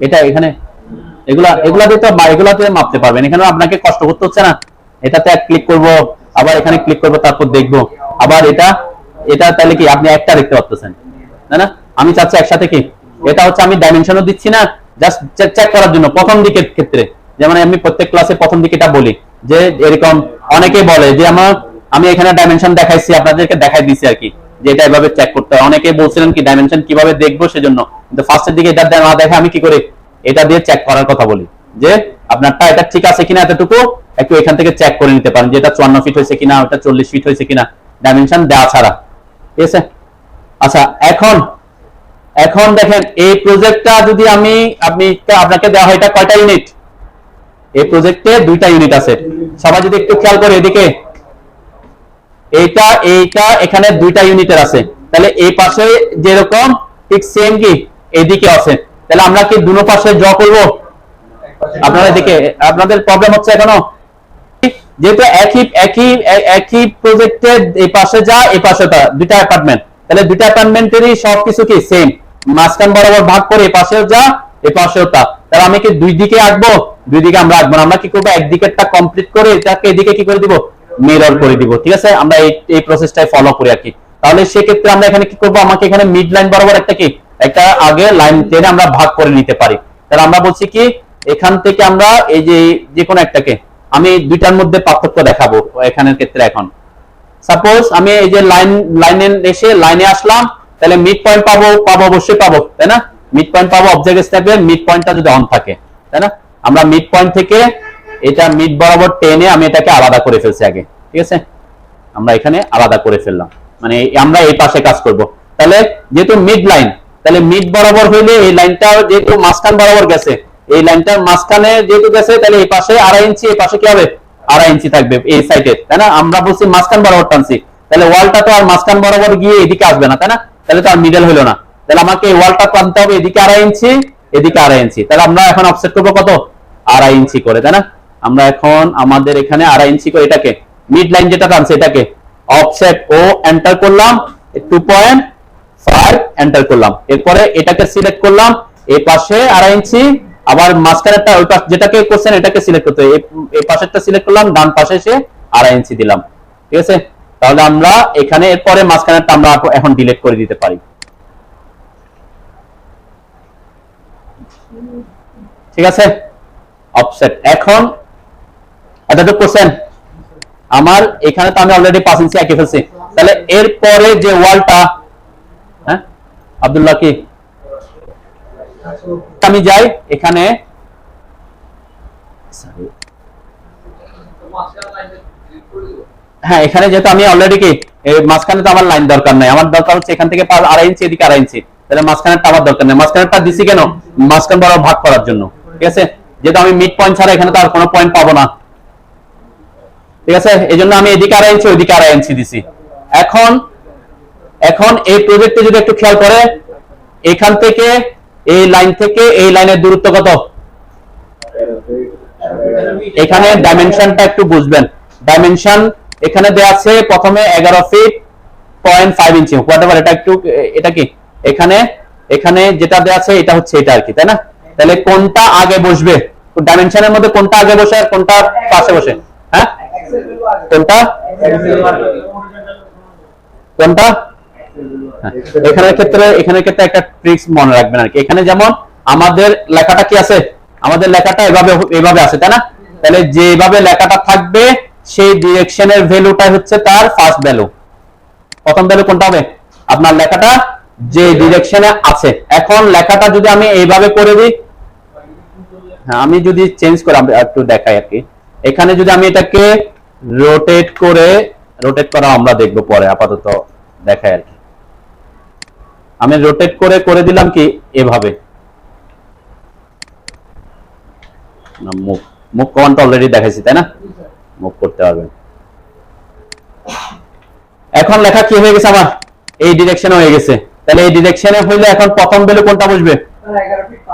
এটা এখানে এগুলাতে মাপতে পারবেন, এখানে আপনাকে কষ্ট করতে হচ্ছে না। এটাতে ক্লিক করব, আবার এখানে ক্লিক করব, তারপর দেখবো আবার এটা তাহলে কি আপনি একটা দেখতে পাচ্ছেন, তাই না? আমি চাচ্ছি একসাথে কি, এটা হচ্ছে আমি ডাইমেনশনও দিচ্ছি না, জাস্ট চেক করার জন্য প্রথম দিকের ক্ষেত্রে। যেমন আমি প্রত্যেক ক্লাসে প্রথম দিকে এটা বলি যে এরকম অনেকেই বলে যে আমি এখানে ডাইমেনশন দেখাইছি, আপনাদেরকে দেখাই দিচ্ছি আর কি, যে এটা এভাবে চেক করতে হয়। অনেকেই বলছিলেন কি ডাইমেনশন কিভাবে দেখবো সেজন্য, কিন্তু ফার্স্টের দিকে এটা না দেখে আমি কি করি, এটা দিয়ে চেক করার কথা বলি যে আপনারটা এটা ঠিক আছে কিনা, এতটুকু একটু এখান থেকে চেক করে নিতে পারেন যে এটা 54 ফিট হয়েছে কিনা, ওটা 40 ফিট হয়েছে কিনা, ডাইমেনশন দেওয়া ছাড়া। ঠিক আছে, আচ্ছা এখন দেখেন এই প্রজেক্টটা যদি আপনাকে দেওয়া হয়, এটা কয়টা ইউনিট? এই প্রজেক্টে 2টা ইউনিট আছে। সবাই যদি একটু খেয়াল করে এদিকে, এইটা এখানে 2টা ইউনিটের আছে, তাহলে এই পাশে যেরকম ঠিক সেম কি এদিকে আছে, তাহলে আমরা কি দুনো পাশে ড্র করব? আপনারা এদিকে আপনাদের প্রবলেম হচ্ছে এখনো, যেহেতু একই প্রজেক্টের এই পাশে যা এই পাশে তা 2টা অ্যাপার্টমেন্ট, তাহলে 2টা অ্যাপার্টমেন্টেরই সবকিছু কি সেম, মাঝখান বরাবর ভাগ করে এই পাশেও যা এই পাশেও তা। তাহলে আমি কি দুই দিকে আঁকবো? দুই দিকে আমরা আঁকবো না, আমরা কি করবো, একদিকেরটা কমপ্লিট করে এটাকে এদিকে কি করে দিব, মিরর করে দিব। ঠিক আছে, আমরা এই প্রসেসটাই ফলো করি আর কি। তাহলে সেক্ষেত্রে আমরা এখানে কি করবো, আমাকে এখানে মিড লাইন বরাবর একটা আগে লাইন টেনে আমরা ভাগ করে নিতে পারি। তাহলে আমরা বলছি কি এখান থেকে আমরা এই যে কোনো একটাকে আমি 2টার মধ্যে পার্থক্য দেখাবো এখানের ক্ষেত্রে। এখন সাপোজ আমি এই যে লাইনে আসলাম, তাহলে মিড পয়েন্ট পাবো অবশ্যই পাবো, তাই না? মিড পয়েন্ট পাবো, অবজেক্ট থাকবে, মিড পয়েন্টটা যদি অন থাকে, তাই না? আমরা মিড পয়েন্ট থেকে এটা মিড বরাবর টেনে আমি এটাকে আলাদা করে ফেলছি আগে। ঠিক আছে, আমরা এখানে আলাদা করে ফেললাম, মানে আমরা এই পাশে কাজ করব। তাহলে যেহেতু মিড লাইন, তাহলে মিড বরাবর হইলে এই লাইনটা যেহেতু মাঝখান বরাবর গেছে, এই লাইনটার মাঝখানে যেহেতু গেছে, তাহলে এই পাশে 2.5 ইঞ্চি, এই পাশে কি হবে 2.5 ইঞ্চি থাকবে এই সাইডে, তাই না? আমরা বলছি মাঝখান বরাবর টানছি, তাহলে ওয়ালটা তো আর মাঝখান বরাবর গিয়ে এদিকে আসবে না, তাই না? তাহলে তো আর মিডল হলো না, তাহলে আমাকে এই ওয়ালটা টানতে হবে এদিকে 2.5 ইঞ্চি, এদিকে 2.5 ইঞ্চি। তাহলে আমরা এখন অফসেট করবো কত, 2.5 ইঞ্চি করে, তাই না? আমরা এখন আমাদের এখানে 2.5 ইঞ্চি করে এটাকে মিড লাইন যেটা টানছে এটাকে অফসেট ও এন্টার করলাম, 2.5 এন্টার করলাম। এরপরে এটাকে সিলেক্ট করলাম, এই পাশে 2.5 ইঞ্চি, আবার মাঝখানেরটা ওই পাশে যেটাকে করছেন এটাকে সিলেক্ট করতে হবে, এই পাশেরটা সিলেক্ট করলাম, ডান পাশে এসে 2.5 ইঞ্চি দিলাম। ঠিক আছে, তাহলে আমরা এখানে এরপরে মাঝখানেরটা আমরা এখন ডিলিট করে দিতে পারি। ঠিক আছে, অফসেট এখন এতটুকু করছেন। আমার এখানে তো আমি অলরেডি 5 ইঞ্চি এঁকে ফেলছি, তাহলে এরপরে যে ওয়ালটা, হ্যাঁ আব্দুল্লাহ কি আমি যাই এখানে, হ্যাঁ এখানে যেহেতু আমি অলরেডি কি মাঝখানে তো আমার লাইন দরকার নাই, আমার দরকার হচ্ছে এখান থেকে 2.5 ইঞ্চি, এদিকে 2.5 ইঞ্চি, তাহলে মাঝখানেরটা আমার দরকার নেই। মাঝখানেরটা দিছি কেন, মাঝখান বরাবর ভাগ করার জন্য। ঠিক আছে, যেহেতু আমি মিড পয়েন্ট ছাড়া এখানে তো আর কোনো পয়েন্ট পাবো না। ঠিক আছে, এই জন্য আমি এদিকে 2.5 ইঞ্চি, ওইদিকে 2.5 ইঞ্চি দিছি। এখন এই প্রজেক্টে যদি একটু খেয়াল করে, এখান থেকে এই লাইন থেকে এই লাইনের দূরত্ব কত, এখানে ডাইমেনশনটা একটু বুঝবেন। ডাইমেনশন এখানে দেওয়া আছে প্রথমে 11 ফিট 0.5 ইঞ্চি, হোয়াটএভার, এটা কি এখানে যেটা দেওয়া আছে এটা হচ্ছে এটা আর কি, তাই না? তাহলে কোনটা আগে বসবে, ডাইমেনশনের মধ্যে কোনটা আগে বসে আর কোনটা পাশে বসে, হ্যাঁ কোনটা এখানের ক্ষেত্রে একটা ট্রিক্স মনে রাখবেন আর কি। এখানে যেমন আমাদের লেখাটা কি আছে, আমাদের লেখাটা এভাবে আছে, তাই না? তাহলে যেভাবে লেখাটা থাকবে সেই ডিরেকশনের ভ্যালুটা হচ্ছে তার ফার্স্ট ভ্যালু। প্রথম ভ্যালু কোনটা হবে, আপনার লেখাটা যে ডিরেকশনে আছে। এখন লেখাটা যদি আমি এইভাবে করে দিই, হ্যাঁ আমি যদি চেঞ্জ করে একটু দেখাই আর কি, এখানে যদি আমি এটাকে রোটেট করা আমরা দেখবো পরে, আপাতত দেখাই আর কি। আমি রোটেট করে দিলাম কি এভাবে, মুভ কমান্ড অলরেডি দেখাইছি তাই না, মুভ করতে পারবেন। এখন লেখা কি হয়ে গেছে আমার এই ডিরেকশনে হয়ে গেছে। তাহলে এই ডিরেকশনে হইলে এখন প্রথম ভ্যালু কোনটা বসবে?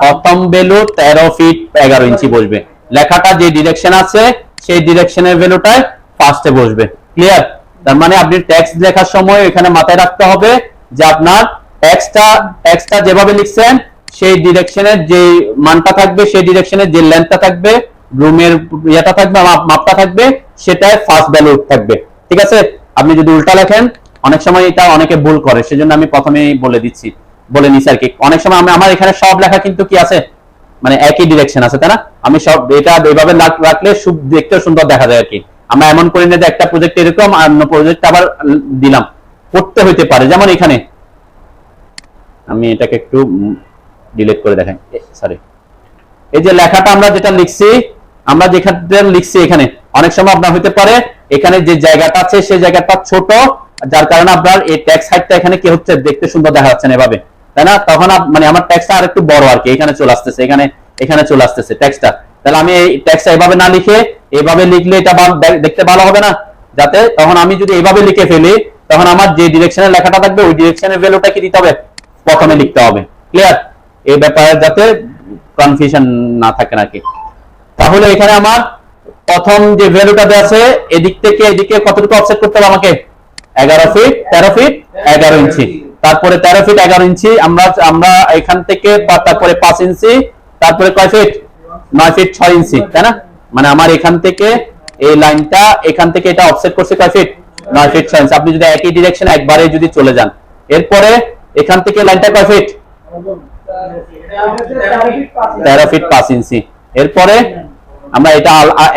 প্রথম ভ্যালু 13 ফিট 11 ইঞ্চি বসবে। লেখাটা যে ডিরেকশন আছে সেই ডিরেকশনের ভ্যালুটাই ফার্স্টে বসবে। ক্লিয়ার? তার মানে আপনি টেক্সট লেখার সময় এখানে মাথায় রাখতে হবে যে আপনার টেক্সটটা যেভাবে লিখছেন সেই ডিরেকশনের যে মানটা থাকবে, সেই ডিরেকশনের যে লেন্থটা থাকবে, রুমের ইয়েটা থাকবে, মাপটা থাকবে, সেটাই ফার্স্ট ভ্যালু থাকবে। ঠিক আছে? আপনি যদি উল্টা লেখেন, অনেক সময় এটা অনেকে ভুল করে, সেজন্য আমি প্রথমেই বলে নিছি আর কি। অনেক সময় আমার এখানে সব লেখা কিন্তু কি আছে, মানে একই ডিরেকশন আছে তাই না, আমি সব এটা এইভাবে রাখলে দেখতে সুন্দর দেখা যায় আর কি। আমরা এমন করি না যে একটা প্রজেক্ট এরকম আর অন্য প্রজেক্ট আবার দিলাম, করতে হইতে পারে। যেমন এখানে আমি এটাকে একটু ডিলিট করে দেখাই, সরি, এই যে লেখাটা আমরা যেটা লিখছি, এখানে অনেক সময় আপনার হইতে পারে এখানে যে জায়গাটা আছে সেই জায়গাটা ছোট, যার কারণে আপনার এই টেক্সট হাইটটা এখানে কি হচ্ছে, দেখতে সুন্দর দেখা যাচ্ছে না এভাবে, তাই না? তখন মানে আমার টেক্সটটা আর একটু বড় আর কি, এখানে চলে আসতেছে, এখানে চলে আসতেছে টেক্সটটা। তাহলে আমি এই টেক্সটটা এভাবে না লিখে এভাবে লিখলে এটা দেখতে ভালো হবে না, যাতে তখন আমি যদি এভাবে লিখে ফেলি তখন আমার যে ডিরেকশনে লেখাটা থাকবে ওই ডিরেকশনের ভ্যালুটা কি দিতে হবে, প্রথমে লিখতে হবে। ক্লিয়ার? এই ব্যাপারে যাতে কনফিউশন না থাকে নাকি। তাহলে এখানে আমার প্রথম যে ভ্যালুটা দেওয়া আছে, এদিক থেকে এদিকে কতটুকু অফসেট করতে হবে আমাকে? 11 ফিট 13 ফিট 11 ইঞ্চি। তারপরে 13 ফিট 11 ইঞ্চি আমরা এখান থেকে, তারপরে 5 ইঞ্চি, তারপরে কয় ফিট? 9 ফিট 6 ইঞ্চি, তাই না? মানে আমার এখান থেকে এই লাইনটা, এখান থেকে এটা অফসেট করছে কয় ফিট? 9 ফিট 6 ইঞ্চি। আপনি যদি একই ডিরেকশনে একবারে যদি চলে যান, এরপরে এখান থেকে লাইনটা কয় ফিট? 13 ফিট 5 ইঞ্চি। এরপরে আমরা এটা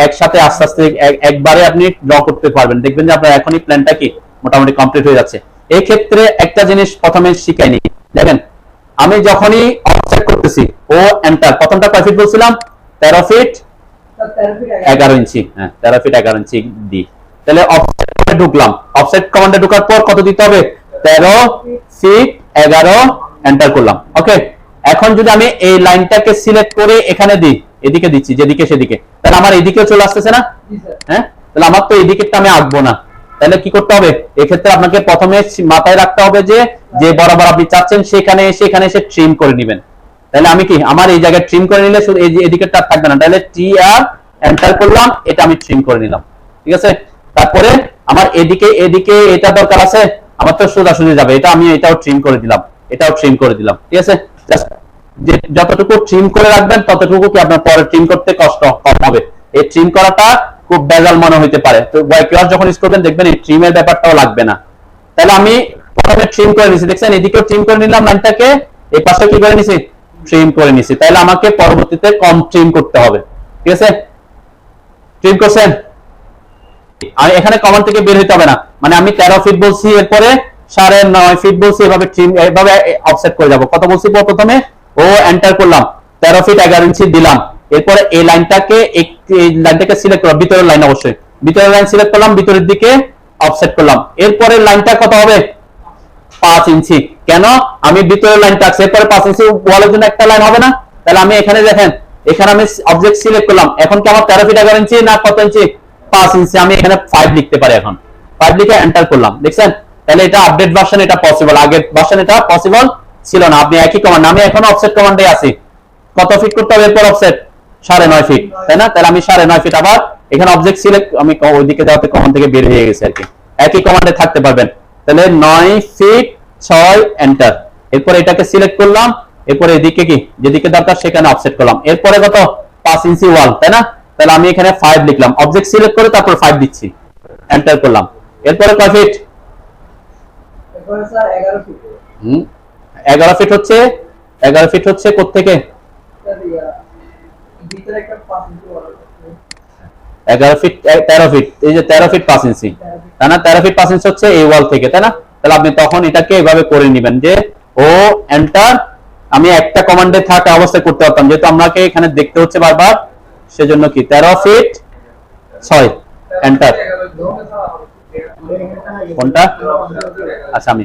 একসাথে আস্তে আস্তে একবারে আপনি ড্র করতে পারবেন, দেখবেন যে আপনার এখনই প্ল্যানটা কি মোটামুটি কমপ্লিট হয়ে যাচ্ছে। এই ক্ষেত্রে একটা জিনিস প্রথমে শিখাইনি, দেখেন আমি যখনই অফসেট করতেছি ও এন্টার, প্রথমটা কয় ফিট বলছিলাম? 13 ফিট 11 ইঞ্চি। হ্যাঁ 13 ফিট 11 ইঞ্চি দি। তাহলে অফসেট কমান্ডে ঢুকলাম, অফসেট কমান্ডে ঢোকার পর কত দিতে হবে? 13 ফিট 11 এন্টার করলাম। ওকে, এখন যদি আমি এই লাইনটাকে সিলেক্ট করে এখানে দিই, এদিকে দিচ্ছি যেদিকে সেদিকে, তাহলে আমার এদিকেও চলে আসতেছে না? হ্যাঁ, তাহলে আমার তো এদিকেরটা আমি আঁকবো না। তাহলে কি করতে হবে? এক্ষেত্রে আপনাকে প্রথমে মাথায় রাখতে হবে যে বরাবর আপনি চাচ্ছেন সেখানে এসে ট্রিম করে নেবেন। তাহলে আমি কি আমার এই জায়গায় ট্রিম করে নিলে শুধু এই যে এদিকেরটা থাকবে না, তাহলে টি আর এন্টার করলাম, এটা আমি ট্রিম করে নিলাম। ঠিক আছে? তারপরে আমার এদিকে এটা দরকার আছে, আমার তো সোজাসুজি যাবে, এটাও ট্রিম করে দিলাম, এটাও ট্রিম করে দিলাম। ঠিক আছে? যে যতটুকু ট্রিম করে রাখবেন ততটুকু কি আপনার পরে ট্রিম করতে কষ্ট কম হবে। এই ট্রিম করাটা খুব বেজাল মনে হইতে পারে, তো ওয়াইকিওয়ার যখন ইউজ করবেন দেখবেন এই ট্রিমের ব্যাপারটাও লাগবে না। তাহলে আমি প্রথমে ট্রিম করে নিছি, দেখছেন এদিকেও ট্রিম করে নিলাম লাইনটাকে, এই পাশে কি করে নিছি? ট্রিম করে নিছি। তাহলে আমাকে পরবর্তীতে কম ট্রিম করতে হবে। ঠিক আছে? ট্রিম করছেন? আর এখানে কমান্ড থেকে বের হইতে হবে না, মানে আমি 13 ফিট বলছি, এরপরে 9.5 ফিট বলছি, এভাবে অফসেট করে যাব। কত বলছি প্রথমে? ও এন্টার করলাম, 13 ফিট 11 ইঞ্চি দিলাম। এরপরে এই লাইনটাকে সিলেক্ট করলাম, ভিতরের লাইন, অবশ্যই ভিতরের লাইন সিলেক্ট করলাম, ভিতরের দিকে অফসেট করলাম। এরপরে লাইনটা কত হবে? 5 ইঞ্চি। কেন? আমি ভিতরের লাইনটা আছে, এরপরে 5 ইঞ্চি ওয়ালের জন্য একটা লাইন হবে না? তাহলে আমি এখানে দেখেন, এখানে আমি অবজেক্ট সিলেক্ট করলাম, এখন কি আমার 13 ফিট 11 ইঞ্চি না কত ইঞ্চি? 5 ইঞ্চি। আমি এখানে 5 লিখতে পারি, এখন 5 লিখে এন্টার করলাম। দেখছেন? তাহলে এটা আপডেট ভার্সন, এটা পসিবল, আগের ভার্সন এটা পসিবল ছিল না। আপনি একই কমান্ড, আমি এখন অফসেট কমান্ডে আছি, কত ফিট করতে হবে এরপর অফসেট? 9.5 ফিট, তাই না? তাহলে আমি 9.5 ফিট, আবার এখানে অবজেক্ট সিলেক্ট, আমি ওইদিকে যাওয়াতে কমান্ড থেকে বের হয়ে গেছে আর কি, একই কমান্ডে থাকতে পারবেন। তাহলে 9 ফিট 6 এন্টার। এরপর এটাকে সিলেক্ট করলাম, এরপর এদিকে কি যেদিকে দরকার সেখানে অফসেট করলাম। এরপরে কত? 5 ইঞ্চি ওয়াল, তাই না? তাহলে আমি এখানে 5 লিখলাম, অবজেক্ট সিলেক্ট করে তারপর 5 দিচ্ছি, এন্টার করলাম। এরপরে কয় ফিট? 11 ফিট হচ্ছে, 11 ফিট হচ্ছে কোত্থেকে? 11 ফিট 13 ফিট, এই যে 13 ফিট 5 ইঞ্চি, তাই না? 13 ফিট 5 ইঞ্চি হচ্ছে এই ওয়াল থেকে, তাই না? তাহলে আপনি তখন এটাকে এভাবে করে নেবেন যে ও এন্টার, আমি একটা কমান্ডে থাকা অবস্থায় করতে পারতাম, যেহেতু আমাকে এখানে দেখতে হচ্ছে বারবার, সেজন্য কি 13 ফিট 6 এন্টার। কোনটা? আচ্ছা আমি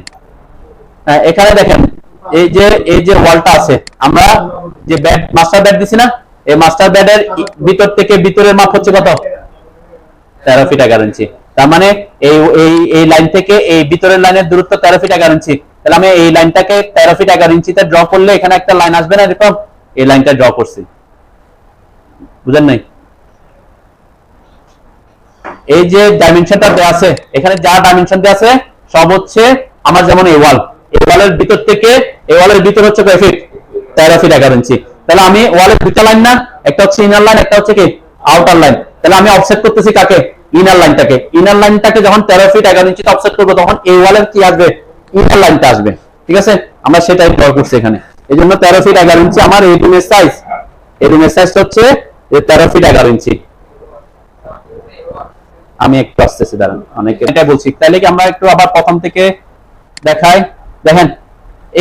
এখানে দেখেন এই যে ওয়ালটা আছে, আমরা যে বেড মাস্টার বেড দিছি না, এই মাস্টার বেডের ভিতর থেকে ভিতরের মাপ হচ্ছে কত? 13 ফিট 11 ইঞ্চি। তার মানে এই লাইন থেকে এই ভিতরের লাইনের দূরত্ব 13 ফিট 11 ইঞ্চি। তাহলে আমি এই লাইনটাকে 13 ফিট 11 ইঞ্চিতে ড্র করলে এখানে একটা লাইন আসবে না এরকম, এই লাইনটা ড্র করছি, বুঝেন নাই? এই যে ডাইমেনশনটা দেওয়া আছে, এখানে যা ডাইমেনশন দেওয়া আছে সব হচ্ছে আমার, যেমন এই ওয়ালের ভিতর থেকে এই ওয়ালের ভিতর হচ্ছে কয় ফিট? 13 ফিট 11 ইঞ্চি। তাহলে আমি ওয়ালের দুটো লাইন না, একটা হচ্ছে ইনার লাইন, একটা হচ্ছে কি আউটার লাইন। তাহলে আমি অফসেট করতেছি কাকে? ইনার লাইনটাকে। ইনার লাইনটাকে যখন 13 ফিট 11 ইঞ্চিতে অফসেট করব, তখন এই ওয়ালের কি আসবে? ইনার লাইনটা আসবে। ঠিক আছে, আমরা সেটাই ড্র করছি এখানে। এই জন্য 13 ফিট 11 ইঞ্চি আমার এই রুমের সাইজ। এই রুমের সাইজ হচ্ছে 13 ফিট 11 ইঞ্চি। আমি একটু আসতেছি, দাঁড়ান, অনেকে এটা বলছি। তাহলে কি আমরা একটু আবার প্রথম থেকে দেখাই। দেখেন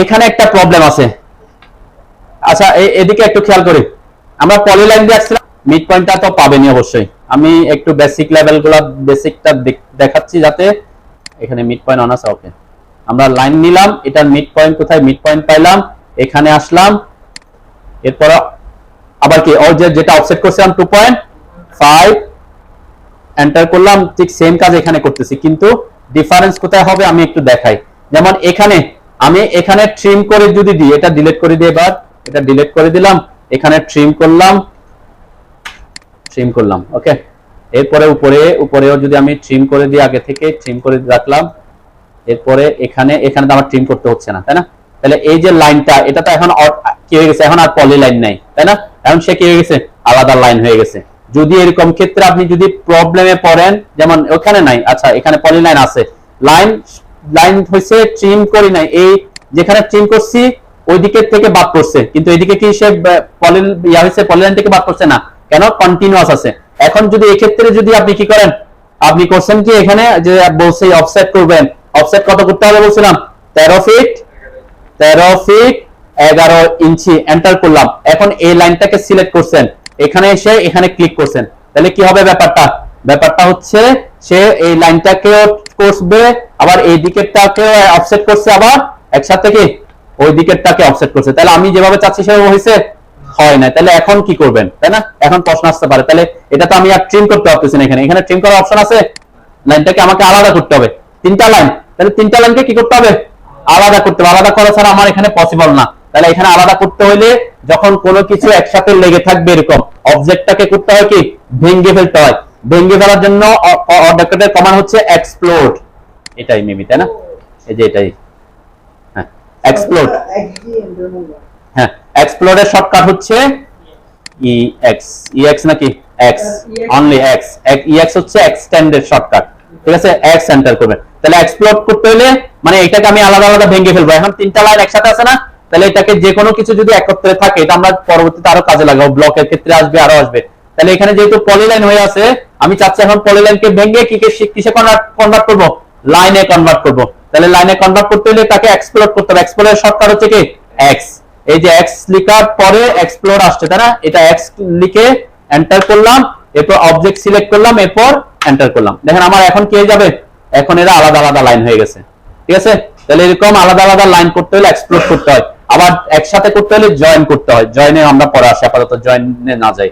এখানে একটা প্রবলেম আছে। আচ্ছা এদিকে একটু খেয়াল করি, আমরা পলিলাইন দিয়ে আসছিলাম, মিড পয়েন্টটা তো পাবেনি অবশ্যই। আমি একটু বেসিক লেভেলগুলো বেসিকটা দেখাচ্ছি, যাতে এখানে মিড পয়েন্ট অন আছে। ওকে, আমরা লাইন নিলাম, এটার মিড পয়েন্ট কোথায়? মিড পয়েন্ট পাইলাম, এখানে আসলাম, এরপর আবার কি ওর যেটা অফসেট করছিলাম 2.5 এন্টার করলাম। ঠিক সেম কাজ এখানে করতেছি, কিন্তু ডিফারেন্স কোথায় হবে আমি একটু দেখাই। যেমন এখানে আমি এখানে ট্রিম করে যদি দিই, এটা ডিলিট করে দিই, এবার এটা ডিলিট করে দিলাম, এখানে ট্রিম করলাম। ওকে, এরপরে উপরেও যদি আমি ট্রিম করে দিই, আগে থেকে ট্রিম করে রাখলাম, এরপরে এখানে তো আমার ট্রিম করতে হচ্ছে না, তাই না? তাহলে এই যে লাইনটা, এটা তো এখন কি হয়ে গেছে? এখন আর পলি লাইন নাই, তাই না? এখন সে কি হয়ে গেছে? আলাদা লাইন হয়ে গেছে। যদি এরকম ক্ষেত্রে আপনি যদি প্রবলেমে পড়েন, যেমন ওখানে নাই, আচ্ছা এখানে পলি লাইন আছে, লাইন হয়েছে ট্রিম করি নাই, এই যেখানে ট্রিম করছি ওই দিকের থেকে বাদ পড়ছে, কিন্তু এইদিকে কি সে পলি হয়েছে, পলি লাইন থেকে বাদ পড়ছে না, কেন? কন্টিনিউয়াস আছে। এখন যদি এই ক্ষেত্রে যদি আপনি কি করেন, আপনি করছেন কি এখানে যে বলছে অফসেট করবেন, অফসেট কত করতে হবে বলছিলাম? 13 ফিট 11 ইঞ্চি এন্টার করলাম। এখন এই লাইনটাকে সিলেক্ট করছেন, এখানে এসে এখানে ক্লিক করছেন, তাহলে কি হবে ব্যাপারটা হচ্ছে সে এই লাইনটাকে করবে, আবার এই দিকেরটাকে অফসেট করছে, আবার একসাথে কি ওই দিকেরটাকে অফসেট করছে। তাহলে আমি যেভাবে চাচ্ছি সেভাবে হয়েছে? হয় না। তাহলে এখন কি করবেন, তাই না? এখন প্রশ্ন আসতে পারে, তাহলে এটা তো আমি আর ট্রিম করতে পারতেছি না। এখানে ট্রিম করার অপশন আছে, লাইনটাকে আমাকে আলাদা করতে হবে, 3টা লাইন। তাহলে 3টা লাইনকে কি করতে হবে? আলাদা করতে হবে। আলাদা করা ছাড়া আমার এখানে পসিবল না। তাহলে এখানে আলাদা করতে হলে যখন কোনো কিছু একসাথে লেগে থাকবে এরকম, অবজেক্টটাকে করতে হয় কি? ভেঙে ফেলতে হয়। ভেঙে ফেলার জন্য অর্ডারের কমান্ড হচ্ছে এক্সপ্লোড। এটাই মেবি, তাই না? এই যে এটাই, হ্যাঁ এক্সপ্লোড। হ্যাঁ, এক্সপ্লোডের শর্টকাট হচ্ছে EX নাকি X, অনলি X। EX হচ্ছে এক্সটেন্ডেড শর্টকাট। ঠিক আছে, X এন্টার করবেন। তাহলে এক্সপ্লোড করতে হলে মানে এটাকে আমি আলাদা আলাদা ভেঙে ফেলবো। এখন 3টা লাইন একসাথে আছে না, তাহলে এটাকে যে কোনো কিছু যদি একত্রে থাকে, এটা আমরা পরবর্তীতে আরো কাজে লাগাবো, ব্লকের ক্ষেত্রে আসবে, আরো আসবে। তাহলে এখানে যেহেতু পলিলাইন হয়ে আছে, আমি চাচ্ছি এখন পলিলাইনকে ভেঙে কিসে কনভার্ট করব? লাইনে কনভার্ট করব। তাহলে লাইনে কনভার্ট করতে হলে তাকে এক্সপ্লোড করতে হবে। এক্সপ্লোডের শর্টকাট হচ্ছে কি? X। এই যে X লেখার পরে এক্সপ্লোড আসছে, তাই না? এটা X লিখে এন্টার করলাম, এরপর অবজেক্ট সিলেক্ট করলাম, এরপর এন্টার করলাম। দেখেন আমার এখন কি হয়ে যাবে? এখন এরা আলাদা আলাদা লাইন হয়ে গেছে। ঠিক আছে, তাহলে এরকম আলাদা আলাদা লাইন করতে হলে এক্সপ্লোড করতে হয়, আবার একসাথে করতে হলে জয়েন করতে হয়। জয়েনে আমরা পরে আসি, আপাতত জয়েনে না যাই।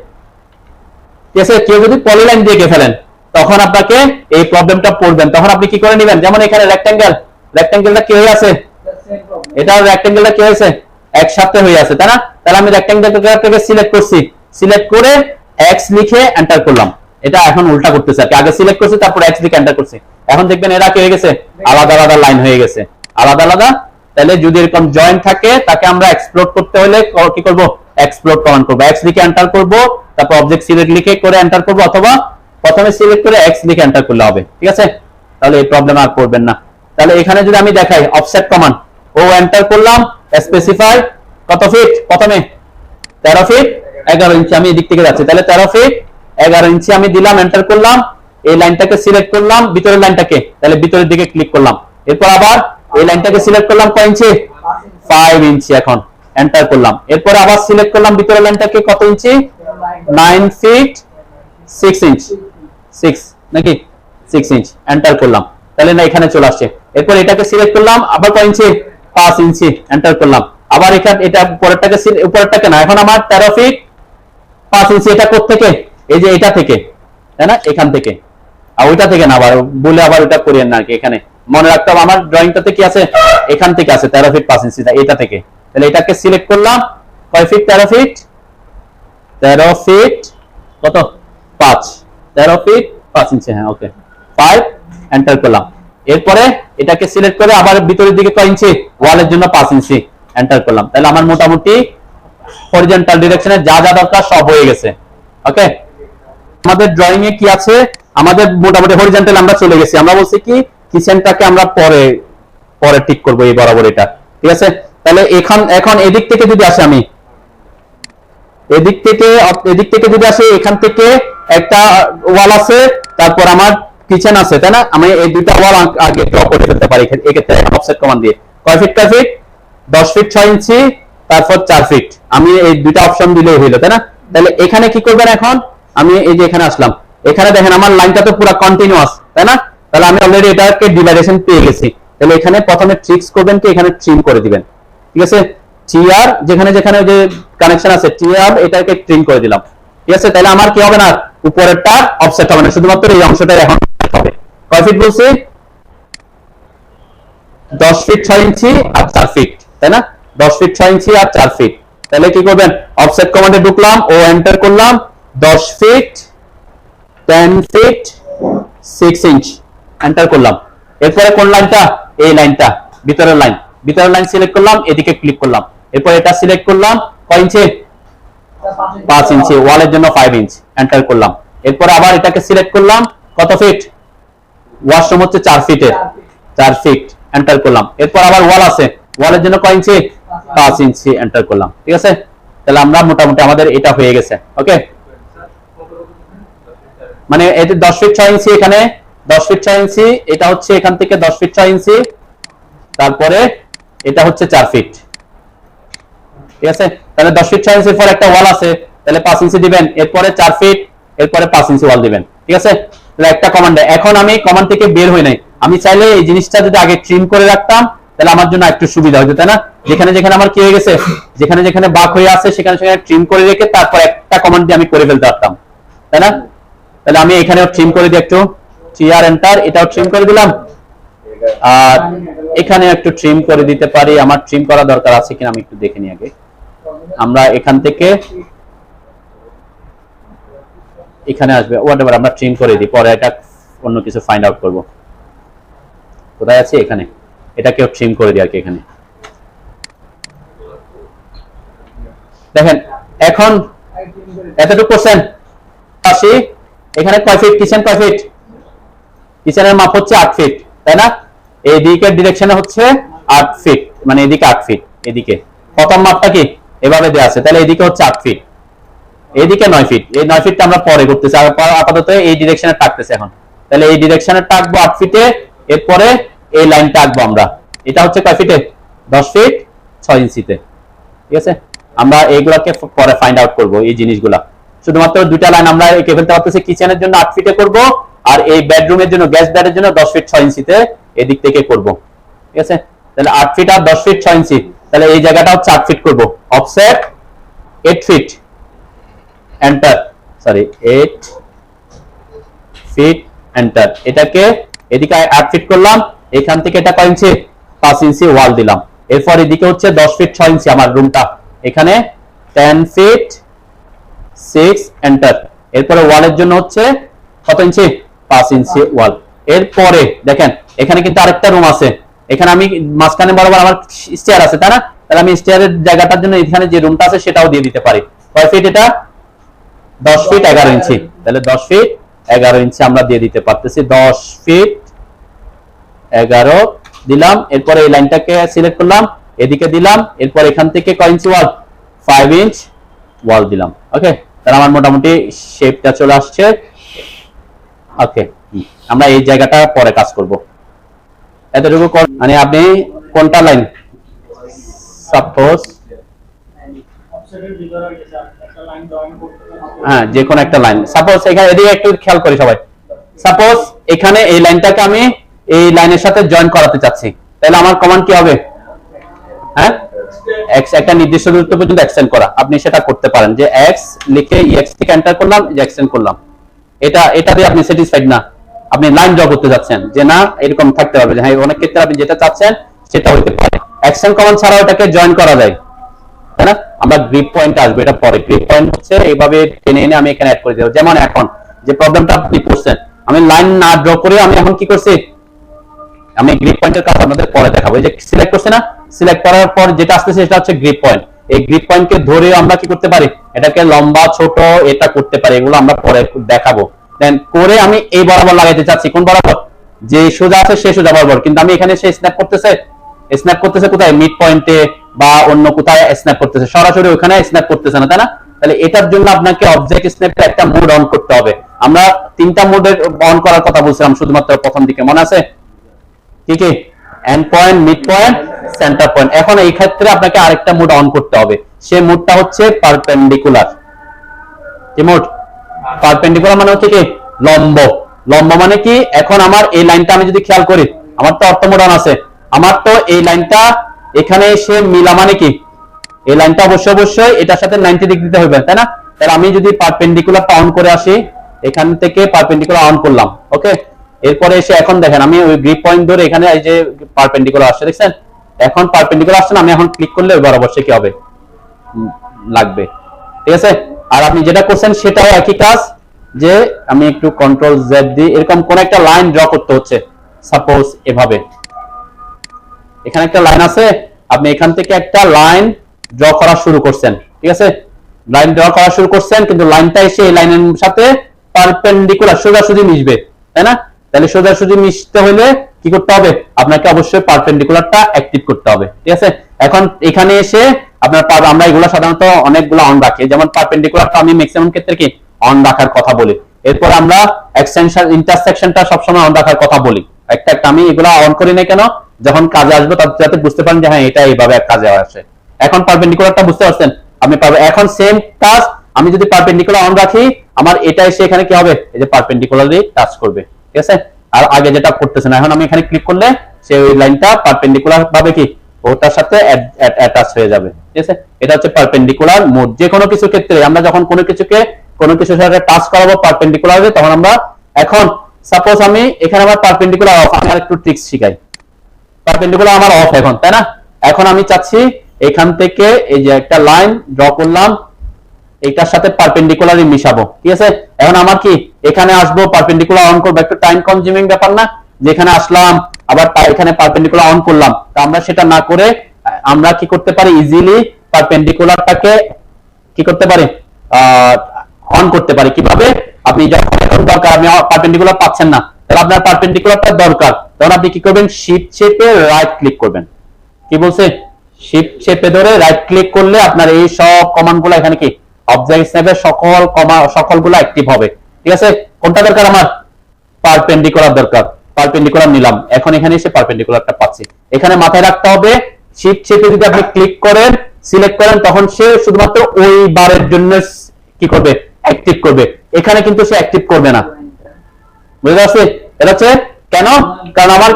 ঠিক আছে, কেউ যদি পলিলাইন দিয়ে ফেলেন, তখন আপনাকে এই প্রবলেমটা পড়বেন। তখন আপনি কি করে নেবেন? যেমন এখানে রেক্ট্যাঙ্গেলটা কি হয়ে আছে? এটা রেক্ট্যাঙ্গেলটা কি হয়েছে? একসাথে হয়ে আছে, তাই না? তাহলে আমি রেক্ট্যাঙ্গেলটাকে সিলেক্ট করছি, সিলেক্ট করে X লিখে এন্টার করলাম। এটা এখন উল্টা করতেছে, আগে সিলেক্ট করছি, তারপর X লিখে এন্টার করছি। এখন দেখবেন এরা কি হয়ে গেছে? আলাদা আলাদা লাইন হয়ে গেছে, আলাদা আলাদা। তাহলে যদি এরকম জয়েন্ট থাকে, তাকে আমরা এক্সপ্লোড করতে হলে কি করব? এক্সপ্লোড কমান্ড করব। X লিখে এন্টার করব, তারপর অবজেক্ট সিলেক্ট লিখে করে এন্টার করব, অথবা প্রথমে সিলেক্ট করে X লিখে এন্টার করলে হবে। ঠিক আছে, তাহলে এই প্রবলেম আর পড়বেন না। তাহলে এখানে যদি আমি দেখাই অফসেট কমান্ড, ও এন্টার করলাম, স্পেসিফাই কত ফিট? প্রথমে 13 ফিট 11 ইঞ্চি, আমি এদিক থেকে যাচ্ছি, তাহলে 13 ফিট 11 ইঞ্চি আমি দিলাম, এন্টার করলাম। এই লাইনটাকে সিলেক্ট করলাম, ভিতরের লাইনটাকে, তাহলে ভিতরের দিকে ক্লিক করলাম। এরপর আবার এই লাইনটাকে সিলেক্ট করলাম কয় ইঞ্চি 5 ইঞ্চি এখন এন্টার করলাম এরপরে আবার সিলেক্ট করলাম ভিতরের লাইনটাকে কত ইঞ্চি 9 ফিট 6 ইঞ্চ 6 নাকি 6 ইঞ্চ এন্টার করলাম তাহলে না এখানে চলে আসছে এরপর এটাকে সিলেক্ট করলাম আবার কয় ইঞ্চি 5 ইঞ্চি এন্টার করলাম আবার এখানে এটা উপরেরটাকে না এখন আমার 13 ফিট 5 ইঞ্চি এটা কোথা থেকে এই যে এটা থেকে তাই না এখান থেকে আর ওইটা থেকে না আবার বলে আবার ওটা করিয়েন না আর কি এখানে মনে রাখতে হবে আমার ড্রয়িংটাতে কি আছে এখান থেকে আছে 13 ফিট 5 ইঞ্চি এটা থেকে তাহলে এটাকে সিলেক্ট করলাম কয় ফিট 13 ফিট কত 5 13 ফিট 5 ইঞ্চি হ্যাঁ ওকে 5 এন্টার করলাম এরপরে এটাকে সিলেক্ট করে আবার ভিতরের দিকে কয় ইঞ্চি ওয়ালের জন্য 5 ইঞ্চি এন্টার করলাম তাহলে আমার মোটামুটি হরিজন্টাল ডিরেকশনে যা যা দরকার সব হয়ে গেছে ওকে আমাদের ড্রয়িং এ কি আছে আমাদের মোটামুটি হরিজন্টাল আমরা চলে গেছি আমরা বলছি কি কিচেনটাকে আমরা পরে ঠিক করব এই বরাবর এটা ঠিক আছে তাহলে এখন এদিক থেকে যদি আসি আমি এদিক থেকে যদি আসি এখান থেকে একটা ওয়াল আছে তারপর আমার কিচেন আছে তাই না আমি এই দুটো ওয়াল আগে ড্র করে ফেলতে পারি এক্ষেত্রে অফসেট কমান্ড দিয়ে কয় ফিট 10 ফিট 6 ইঞ্চি তারপর 4 ফিট আমি এই দুটো অপশন দিলেই হইলো তাই না তাহলে এখানে কি করবেন এখন আমি এই যে এখানে আসলাম এখানে দেখেন আমার লাইনটা তো পুরো কন্টিনিউয়াস তাই না তাহলে আমি অলরেডি এটাকে ডিভাইডেশন পেয়ে গেছি তাহলে এখানে প্রথমে ট্রিক্স করবেন কি এখানে ট্রিম করে দিবেন ঠিক আছে টিআর যেখানে যেখানে যে কানেকশন আছে টিআর এটাকে ট্রিম করে দিলাম ঠিক আছে তাহলে আমার কি হবে না উপরেরটা অফসেট হবে না শুধুমাত্র এই অংশটা এখন হবে কয় ফিট বলছি 10 ফিট 6 ইঞ্চি আর 4 ফিট তাই না 10 ফিট 6 ইঞ্চি আর 4 ফিট তাহলে কি করবেন অফসেট কমান্ডে ঢুকলাম ও এন্টার করলাম 10 ফিট 10 ফিট 6 ইঞ্চ এন্টার করলাম এরপরে কোন লাইনটা এই লাইনটা ভিতরের লাইন সিলেক্ট করলাম এদিকে ক্লিক করলাম এরপর এটা সিলেক্ট করলাম কয় ইঞ্চি 5 ইঞ্চি ওয়ালের জন্য 5 ইঞ্চ এন্টার করলাম এরপর আবার এটাকে সিলেক্ট করলাম কত ফিট ওয়াশরুম হচ্ছে 4 ফিটের 4 ফিট এন্টার করলাম এরপর আবার ওয়াল আছে ওয়ালের জন্য কয় ইঞ্চি 5 ইঞ্চি এন্টার করলাম ঠিক আছে তাহলে আমরা মোটামুটি আমাদের এটা হয়ে গেছে ওকে মানে এই 10 ফিট 6 ইঞ্চি এখানে 10 ফিট 6 ইঞ্চি এটা হচ্ছে এখান থেকে 10 ফিট 6 ইঞ্চি তারপরে এটা হচ্ছে 4 ফিট ঠিক আছে তাহলে 10 ফিট 6 ইঞ্চির পর একটা ওয়াল আছে তাহলে 5 ইঞ্চি দিবেন এরপরে 4 ফিট এরপরে 5 ইঞ্চি ওয়াল দিবেন ঠিক আছে তাহলে একটা কমান্ড এখন আমি কমান্ড থেকে বের হই নাই আমি চাইলে এই জিনিসটা যদি আগে ট্রিম করে রাখতাম তাহলে আমার জন্য একটু সুবিধা হতো তাই না যেখানে যেখানে আমার কি হয়ে গেছে যেখানে যেখানে বাক হয়ে আছে সেখানে সেখানে ট্রিম করে রেখে তারপর একটা কমান্ড দিয়ে আমি করে ফেলতে পারতাম তাই না তাহলে আমি এখানেও ট্রিম করে দিই একটু টিআর এন্টার এটাও ট্রিম করে দিলাম আর এখানে একটু ট্রিম করে দিতে পারি আমার ট্রিম করা দরকার আছে কিনা আমি একটু দেখে নিই আগে আমরা এখান থেকে এখানে আসবে হোয়াটএভার আমরা ট্রিম করে দিই পরে এটা অন্য কিছু ফাইন্ড আউট করব কোথায় আছে এখানে এটাকেও ট্রিম করে দিই আর কি এখানে দেখেন এখন এতটুকু কোশ্চেন আসি এখানে কয় ফিট কিচেন কয় ফিট কিচেনের মাপ হচ্ছে 8 ফিট তাই না এই দিকের ডিরেকশনে হচ্ছে 8 ফিট মানে এদিকে 8 ফিট এদিকে প্রথম মাপটা কি এভাবে দেয়া আছে তাহলে এদিকে হচ্ছে 8 ফিট এদিকে 9 ফিট এই 9 ফিটটা আমরা পরে করতেছি আর আপাতত এই ডিরেকশনে টাকতেছে এখন তাহলে এই ডিরেকশনে টাকবো 8 ফিটে এরপরে এই লাইনটা আঁকবো আমরা এটা হচ্ছে কয় ফিটে 10 ফিট 6 ইঞ্চিতে ঠিক আছে আমরা এইগুলোকে পরে ফাইন্ড আউট করব এই জিনিসগুলা শুধুমাত্র দুইটা লাইন আমরা এঁকে ফেলতে পারতেছি কিচেনের জন্য 8 ফিটে করব আর এই বেডরুমের জন্য গ্যাস বেডের জন্য 10 ফিট 6 ইঞ্চিতে এদিক থেকে করব ঠিক আছে তাহলে 8 ফিট আর 10 ফিট 6 ইঞ্চি তাহলে এই জায়গাটাও 4 ফিট করব offset 8 fit enter sorry 8 fit enter এটাকে এদিকে 8 ফিট করলাম এখান থেকে এটা কয় ইঞ্চি 5 ইঞ্চি ওয়াল দিলাম এরপর এদিকে হচ্ছে 10 ফিট 6 ইঞ্চি আমার রুমটা এখানে 10 ফিট 6 এন্টার এরপরে ওয়ালের জন্য হচ্ছে কত ইঞ্চি 5 ইঞ্চি ওয়াল এরপরে দেখেন এখানে কিন্তু আরেকটা রুম আছে এখানে আমি মাঝখানে বরাবর আমার স্টেয়ার আছে তাই না তাহলে আমি স্টেয়ারের জায়গাটার জন্য এখানে যে রুমটা আছে সেটাও দিয়ে দিতে পারি কয় ফিট এটা 10 ফিট 11 ইঞ্চি তাহলে 10 ফিট 11 ইঞ্চি আমরা দিয়ে দিতে পারতেছি 10 ফিট 11 দিলাম এরপরে এই লাইনটাকে সিলেক্ট করলাম এদিকে দিলাম এরপর এখান থেকে কয় ইঞ্চি ওয়াল 5 ইঞ্চ ওয়াল দিলাম ওকে তাহলে আমার মোটামুটি শেপটা চলে আসছে ওকে আমরা এই জায়গাটা পরে কাজ করব এতটুকু মানে আপনি কোনটা লাইন, সাপোজ হ্যাঁ যে কোনো একটা লাইন, সাপোজ এখানে এদিকে একটু খেয়াল করি সবাই, সাপোজ এখানে এই লাইনটাকে আমি এই লাইনের সাথে জয়েন করাতে চাচ্ছি, তাহলে আমার কমান্ড কি হবে? হ্যাঁ, এক্স একটা নির্দিষ্ট দূরত্ব পর্যন্ত এক্সটেন্ড করা। আপনি সেটা করতে পারেন যে এক্স লিখে এক্স থেকে এন্টার করলাম, যে এক্সটেন্ড করলাম। এটা দিয়ে আপনি স্যাটিসফাইড না, আপনি লাইন ড্র করতে যাচ্ছেন যে না এরকম থাকতে হবে, যে হ্যাঁ অনেক ক্ষেত্রে আপনি যেটা চাচ্ছেন সেটা হতে পারে। এক্সটেন্ড কমান্ড ছাড়াও এটাকে জয়েন করা যায়, তাই না? আমরা গ্রিপ পয়েন্ট আসবে এটা পরে। গ্রিপ পয়েন্ট হচ্ছে এইভাবে টেনে এনে আমি এখানে অ্যাড করে দেব। যেমন এখন যে প্রবলেমটা আপনি করছেন, আমি লাইন না ড্র করে আমি এখন কি করছি, আমি গ্রিপ পয়েন্টের কাজ আপনাদের পরে দেখাবো। এই যে সিলেক্ট করছি না, সিলেক্ট করার পর যেটা আসতেছে সেটা হচ্ছে গ্রিপ পয়েন্ট। এই গ্রিপ পয়েন্টকে ধরে আমরা কি করতে পারি, এটাকে লম্বা ছোট এটা করতে পারি, এগুলো আমরা পরে দেখাবো। দেন করে আমি এই বরাবর লাগাইতে চাচ্ছি, কোন বরাবর? যে সোজা আছে সে সোজা বরাবর, কিন্তু আমি এখানে সে স্ন্যাপ করতেছে কোথায়, মিড পয়েন্টে বা অন্য কোথায় স্ন্যাপ করতেছে, সরাসরি ওখানে স্ন্যাপ করতেছে না, তাই না? তাহলে এটার জন্য আপনাকে অবজেক্ট স্ন্যাপের একটা মোড অন করতে হবে। আমরা তিনটা মোডের অন করার কথা বলছিলাম শুধুমাত্র প্রথম দিকে, মনে আছে কি কি? End point, mid point, centre point. এখন এই ক্ষেত্রে আপনাকে আরেকটা মোড অন করতে হবে, সেই মোডটা হচ্ছে পারপেন্ডিকুলার। কি মোড? পারপেন্ডিকুলার মানে হচ্ছে কি লম্ব। লম্ব মানে কি, এখন আমার এই লাইনটা আমি যদি খেয়াল করি, আমার তো অর্থ মোড অন আছে, আমার তো এই লাইনটা এখানে এসে মিলা মানে কি, এই লাইনটা অবশ্যই এটার সাথে 90 ডিগ্রিতে হবে, তাই না? তাহলে আমি যদি পারপেন্ডিকুলারটা অন করে আসি, এখান থেকে পারপেন্ডিকুলার অন করলাম, ওকে। এরপরে এসে এখন দেখেন আমি ওই গ্রিপ পয়েন্ট ধরে এখানে এই যে পারপেন্ডিকুলার আসছে, দেখছেন? এখন পারপেন্ডিকুলার আসছে না, আমি এখন ক্লিক করলে বরাবর সে কি হবে, লাগবে, ঠিক আছে? আর আপনি যেটা করছেন সেটাও একই কাজ, যে আমি একটু কন্ট্রোল জেড দিই, এরকম কোন একটা লাইন ড্র করতে হচ্ছে, সাপোজ এভাবে এখানে একটা লাইন আছে, আপনি এখান থেকে একটা লাইন ড্র করা শুরু করছেন, ঠিক আছে? লাইন ড্র করা শুরু করছেন, কিন্তু লাইনটা এসে এই লাইনের সাথে পারপেন্ডিকুলার সোজাসুজি মিশবে, তাই না? তাহলে সোজাসুজি মিশতে হলে কি করতে হবে, আপনাকে অবশ্যই পারপেন্ডিকুলারটা অ্যাক্টিভ করতে হবে, ঠিক আছে? এখন এখানে এসে আপনার আমরা এগুলো সাধারণত অনেকগুলো অন রাখি, যেমন পারপেন্ডিকুলারটা আমি ম্যাক্সিমাম ক্ষেত্রে কি অন রাখার কথা বলি। এরপর আমরা এক্সটেনশন ইন্টারসেকশনটা সবসময় অন রাখার কথা বলি। একটা আমি এগুলো অন করি না কেন, যখন কাজে আসবে যাতে বুঝতে পারেন যে হ্যাঁ এটা এইভাবে কাজে আসে। এখন পারপেন্ডিকুলারটা বুঝতে পারছেন, আপনি পারবেন। এখন সেম কাজ আমি যদি পারপেন্ডিকুলার অন রাখি, আমার এটা এসে এখানে কি হবে, এই যে পারপেন্ডিকুলারলি টাচ করবে, ঠিক আছে? আর আগে যেটা করতেছে না, এখন আমি এখানে ক্লিক করলে সে ওই লাইনটা পারপেন্ডিকুলার ভাবে কি ওটার সাথে অ্যাটাচ হয়ে যাবে, ঠিক আছে? এটা হচ্ছে পারপেন্ডিকুলার মোড। যে কোনো কিছু ক্ষেত্রে আমরা যখন কোনো কিছুর সাথে টাচ করাবো পারপেন্ডিকুলারলি, তখন আমরা এখন সাপোজ আমি এখানে আমার পারপেন্ডিকুলার অফ, আমি আর একটু ট্রিক্স শিখাই। পারপেন্ডিকুলার আমার অফ এখন, তাই না? এখন আমি চাচ্ছি এখান থেকে এই যে একটা লাইন ড্র করলাম, এটার সাথে পারপেন্ডিকুলারই মিশাবো, ঠিক আছে? এখন আমার কি এখানে আসবো, পারপেন্ডিকুলার অন করবো, একটু টাইম কনজিউমিং ব্যাপার না? যেখানে আসলাম আবার এখানে পারপেন্ডিকুলার অন করলাম, তা আমরা সেটা না করে আমরা কি করতে পারি, ইজিলি পারপেন্ডিকুলারটাকে কি করতে পারি, অন করতে পারি। কিভাবে? আপনি যখন এখন দরকার আপনি পারপেন্ডিকুলার পাচ্ছেন না, তাহলে আপনার পারপেন্ডিকুলারটা দরকার, তখন আপনি কি করবেন, শিফট চেপে রাইট ক্লিক করবেন। কি বলছে? শিফট চেপে ধরে রাইট ক্লিক করলে আপনার এই সব কমান্ডগুলো এখানে কি অবজেক্ট স্ন্যাপের সকলগুলো অ্যাক্টিভ হবে, ঠিক আছে? কোনটা দরকার আমার? পারপেন্ডিকুলার দরকার, পারপেন্ডিকুলার নিলাম, এখন এখানে এসে পারপেন্ডিকুলারটা পাচ্ছি। এখানে মাথায় রাখতে হবে, শিফট চেপে যদি আপনি ক্লিক করেন, সিলেক্ট করেন, তখন সে শুধুমাত্র ওই বারের জন্য কি করবে, অ্যাক্টিভ করবে। এখানে কিন্তু সে অ্যাক্টিভ করবে না, বুঝতে পারছি? এটা হচ্ছে কেন, কারণ আমার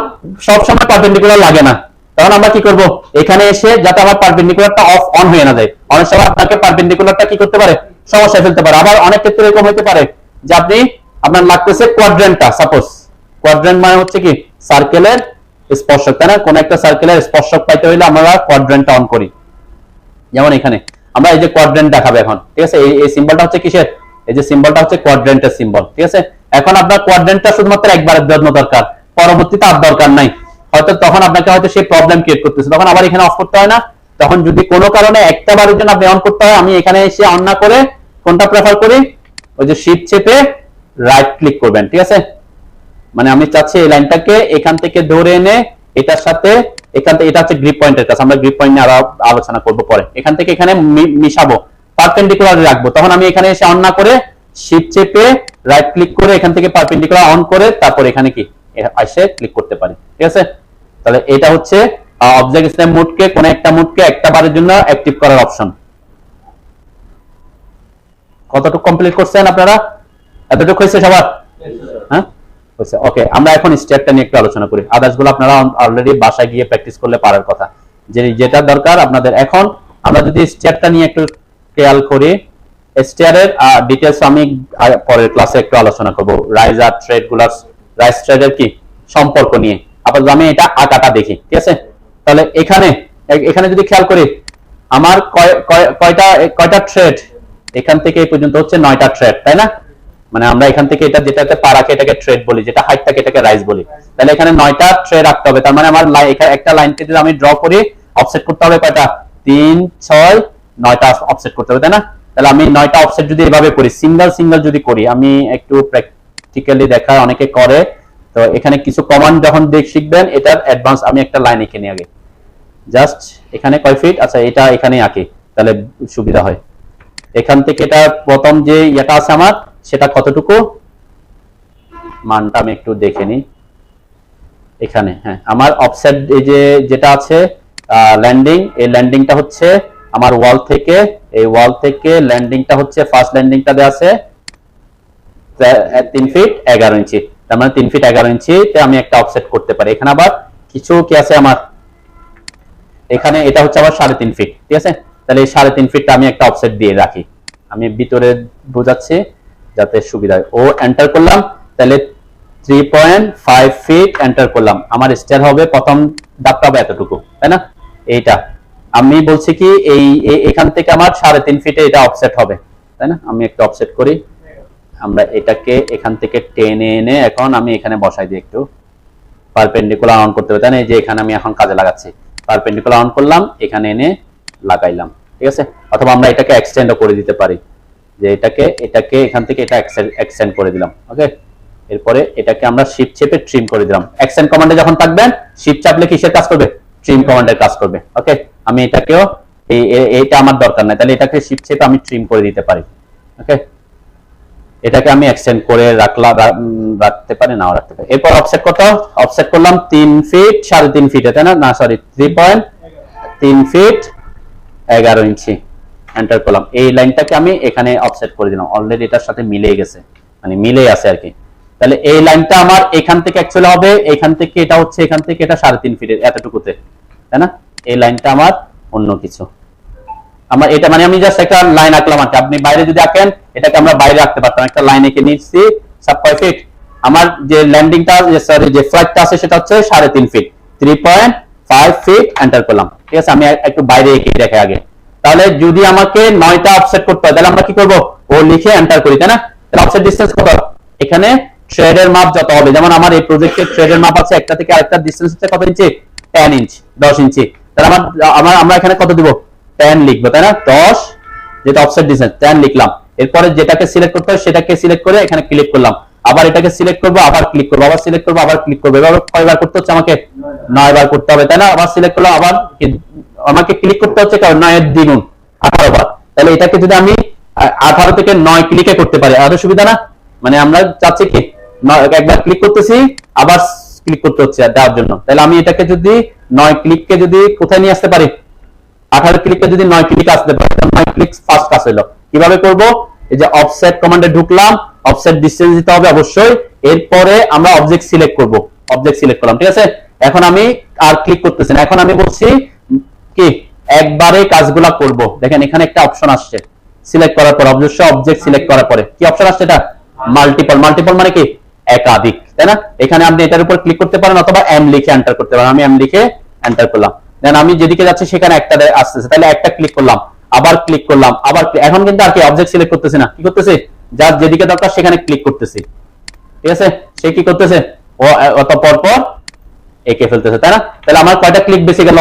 সবসময় পারপেন্ডিকুলার লাগে না। তখন আমরা কি করব, এখানে এসে যাতে আমার পারপেন্ডিকুলারটা অফ অন হয়ে না যায়। অনেক সময় আপনাকে পারপেন্ডিকুলারটা কি করতে পারে, সমস্যায় ফেলতে পারে। আবার অনেক ক্ষেত্রে এরকম হতে পারে যে আপনি আপনার লাগতেছে কোয়াড্রেন্টটা, সাপোজ কোয়াড্রেন্ট মানে হচ্ছে কি সার্কেলের স্পর্শক, তাই না? কোন একটা সার্কেলের স্পর্শক পাইতে হইলে আমরা কোয়াড্রেন্টটা অন করি। যেমন এখানে আমরা এই যে কোয়াড্রেন্ট দেখাবে এখন, ঠিক আছে? এই সিম্বলটা হচ্ছে কিসের, এই যে সিম্বলটা হচ্ছে কোয়াড্রেন্টের সিম্বল, ঠিক আছে? এখন আপনার কোয়াড্রেন্টটা শুধুমাত্র একবারের জন্য দরকার, পরবর্তীতে আর দরকার নাই। হয়তো তখন আপনাকে হয়তো সেই প্রবলেম ক্রিয়েট করতেছে, তখন আবার এখানে অফ করতে হয় না। তখন যদি কোনো কারণে একটা বারের জন্য আপনি অন করতে হয়, আমি এখানে এসে অন না করে কোনটা প্রেফার করি, ওই যে শিফট চেপে রাইট ক্লিক করবেন, ঠিক আছে? মানে আমি চাচ্ছি এই লাইনটাকে এখান থেকে ধরে এনে এটার সাথে এখান থেকে, এটা হচ্ছে গ্রিপ পয়েন্টের কাছে, আমরা গ্রিপ পয়েন্ট নিয়ে আরো আলোচনা করব পরে। এখান থেকে এখানে মিশাবো, পারপেন্ডিকুলার রাখবো, তখন আমি এখানে এসে অন না করে শিফট চেপে রাইট ক্লিক করে এখান থেকে পারপেন্ডিকুলার অন করে তারপর এখানে কি এসে ক্লিক করতে পারি, ঠিক আছে? তাহলে এটা হচ্ছে অবজেক্ট স্ন্যাপ মোডকে কোন একটা মোডকে একটা বারের জন্য অ্যাক্টিভ করার অপশন। কতটুকু কমপ্লিট করছেন আপনারা? এতটুকু হয়েছে সবার? হ্যাঁ হয়েছে। ওকে, আমরা এখন স্টেপটা নিয়ে একটু আলোচনা করি। আদার্স গুলো আপনারা অলরেডি বাসায় গিয়ে প্র্যাকটিস করলে পারার কথা। যেটা দরকার আপনাদের এখন, আমরা যদি স্টেপটা নিয়ে একটু খেয়াল করি, স্টেয়ারের ডিটেইলস আমি পরের ক্লাসে একটু আলোচনা করব। রাইজার থ্রেড গুলার, রাইজ থ্রেডের কি সম্পর্ক নিয়ে আপাতত আমি এটা আঁকাটা দেখি, ঠিক আছে? তাহলে এখানে যদি খেয়াল করি, আমার কয়টা থ্রেড, এখান থেকে এই পর্যন্ত হচ্ছে 9টা থ্রেড, তাই না? মানে আমরা এখান থেকে এটা যেটাতে পা রাখে এটাকে থ্রেড বলি, যেটা হাইট থাকে এটাকে রাইজ বলি। তাহলে এখানে 9টা থ্রেড রাখতে হবে। তার মানে আমার একটা লাইনকে যদি আমি ড্র করি, অফসেট করতে হবে কয়টা? 3, 6, 9টা অফসেট করতে হবে, তাই না? তাহলে আমি 9টা অফসেট যদি এভাবে করি, সিঙ্গেল যদি করি, আমি একটু প্র্যাকটিক্যালি দেখা অনেকে করে, তো এখানে কিছু কমান্ড যখন শিখবেন এটার অ্যাডভান্স, আমি একটা লাইন এঁকে নিই আগে, জাস্ট এখানে কয় ফিট, আচ্ছা এটা এখানে আঁকি, তাহলে সুবিধা হয়। এখান থেকে এটা প্রথম যে এটা আছে আমার, সেটা কতটুকু মানটা আমি একটু দেখে নিই। এখানে হ্যাঁ, আমার অফসেট এই যে যেটা আছে ল্যান্ডিং, এই ল্যান্ডিংটা হচ্ছে আমার ওয়াল থেকে, এই ওয়াল থেকে ল্যান্ডিংটা হচ্ছে, ফার্স্ট ল্যান্ডিংটা দেওয়া আছে 3 ফিট 11 ইঞ্চি। তার মানে 3 ফিট 11 ইঞ্চিতে আমি একটা অফসেট করতে পারি। এখানে আবার কিছু কি আছে আমার, এখানে এটা হচ্ছে আবার 3.5 ফিট, ঠিক আছে? তাহলে এই 3.5 ফিটটা আমি একটা অফসেট দিয়ে রাখি, আমি ভিতরে বোঝাচ্ছি যাতে সুবিধা হয়। ও এন্টার করলাম, তাহলে 3.5 ফিট এন্টার করলাম। আমার স্টেয়ার হবে প্রথম ধাপটা হবে এতটুকু, তাই না? এইটা আমি বলছি কি এখান থেকে আমার 3.5 ফিটে এটা অফসেট হবে, তাই না? আমি একটা অফসেট করি, আমরা এটাকে এখান থেকে টেনে এনে এখন আমি এখানে বসাই দিই, একটু পারপেন্ডিকুলার অন করতে হবে, তাই না? এই যে এখানে আমি এখন কাজে লাগাচ্ছি, পারপেন্ডিকুলার অন করলাম, এখানে এনে লাগাইলাম, ঠিক আছে? অথবা আমরা এটাকে এক্সটেন্ডও করে দিতে পারি, যে এটাকে এখান থেকে এটা এক্সটেন্ড করে দিলাম, ওকে? এরপরে এটাকে আমরা শিফট চেপে ট্রিম করে দিলাম। এক্সটেন্ড কমান্ডে যখন থাকবেন, শিফট চাপলে কিসের কাজ করবে? ট্রিম কমান্ডের কাজ করবে, ওকে? আমি এটাকেও এইটা আমার দরকার নাই, তাহলে এটাকে শিফট চেপে আমি ট্রিম করে দিতে পারি, ওকে? এটাকে আমি এক্সটেন্ড করে রাখতে পারি, নাও রাখতে পারি। এরপর অফসেট কত? অফসেট করলাম 3 ফিট 3.5 ফিটে, তাই না? না সরি, 3.3 ফিট 11 ইঞ্চি এন্টার করলাম। এই লাইনটাকে আমি এখানে অফসেট করে দিলাম, অলরেডি এটার সাথে মিলে গেছে, মানে মিলে আছে আর কি। তাহলে এই লাইনটা আমার এখান থেকে অ্যাকচুয়ালি হবে, এখান থেকে এটা হচ্ছে, এখান থেকে এটা 3.5 ফিটের এতটুকুতে, তাই না? এই লাইনটা আমার অন্য কিছু, আমার এটা মানে আমি জাস্ট একটা লাইন আঁকলাম। আপনি বাইরে যদি আঁকেন, এটাকে আমরা বাইরে আঁকতে পারতাম, একটা লাইন এঁকে নিচ্ছি। সাব কয় ফিট? আমার যে ল্যান্ডিংটা, সরি যে ফ্লাইটটা আছে সেটা হচ্ছে 3.5 ফিট, 3.5 ফিট এন্টার করলাম, ঠিক আছে? আমি একটু বাইরে এঁকে দেখে আগে। তাহলে যদি আমাকে 9টা অফসেট করতে হয়, তাহলে আমরা কি করব? ও লিখে এন্টার করি, তাই না? তাহলে অফসেট ডিসটেন্স কত? এখানে থ্রেডের মাপ যত হবে, যেমন আমার এই প্রজেক্টের থ্রেডের মাপ আছে একটা থেকে আরেকটা ডিসটেন্স হচ্ছে কত ইঞ্চি? 10 ইঞ্চ, 10 ইঞ্চি। তাহলে আমরা এখানে কত দিব? 10 লিখবো, তাই না? 10 যেটা অফসেট ডিসটেন্স 10 লিখলাম। এরপরে যেটাকে সিলেক্ট করতে হয় সেটাকে সিলেক্ট করে এখানে ক্লিক করলাম, আবার এটাকে সিলেক্ট করব, আবার ক্লিক করব, আবার সিলেক্ট করব, আবার ক্লিক করব। এভাবে কয়বার করতে হচ্ছে আমাকে? 9 বার করতে হবে, তাই না? আবার সিলেক্ট করলাম, আবার আমাকে ক্লিক করতে হচ্ছে কারণ 9 এর দ্বিগুণ 18 বার। তাহলে এটাকে যদি আমি 18 থেকে 9 ক্লিকে করতে পারি, আরো সুবিধা না? মানে আমরা চাচ্ছি কি একবার ক্লিক করতেছি, আবার ক্লিক করতে হচ্ছে দেওয়ার জন্য। তাহলে আমি এটাকে যদি 9 ক্লিককে যদি কোথায় নিয়ে আসতে পারি, 18 ক্লিকে যদি 9 ক্লিক আসতে পারে, 9 ক্লিক ফার্স্ট কাজ হলো। কিভাবে করব? এই যে অফসেট কমান্ডে ঢুকলাম, অফসেট ডিসটেন্স দিতে হবে অবশ্যই। এরপরে আমরা অবজেক্ট সিলেক্ট করব, অবজেক্ট সিলেক্ট করলাম, ঠিক আছে? এখন আমি আর ক্লিক করতেছি না, এখন আমি বলছি কি একবারে কাজগুলা করব। দেখেন এখানে একটা অপশন আসছে, সিলেক্ট করার পর অবশ্যই অবজেক্ট সিলেক্ট করার পরে কি অপশন আসছে? এটা মাল্টিপল। মাল্টিপল মানে কি? একাধিক, তাই না? এখানে আপনি এটার উপর ক্লিক করতে পারেন অথবা এম লিখে এন্টার করতে পারেন। আমি এম লিখে এন্টার করলাম, দেন আমি যেদিকে যাচ্ছি সেখানে একটা আসতেছে, তাহলে একটা ক্লিক করলাম, আবার ক্লিক করলাম, আবার এখন কিন্তু আর কি অবজেক্ট সিলেক্ট করতেছি না, কি করতেছি? যার যেদিকে দরকার সেখানে ক্লিক করতেছি, ঠিক আছে? সে কি করতেছে? ও অত পর পর এঁকে ফেলতেছে, তাই না? তাহলে আমার কয়টা ক্লিক বেশি গেল?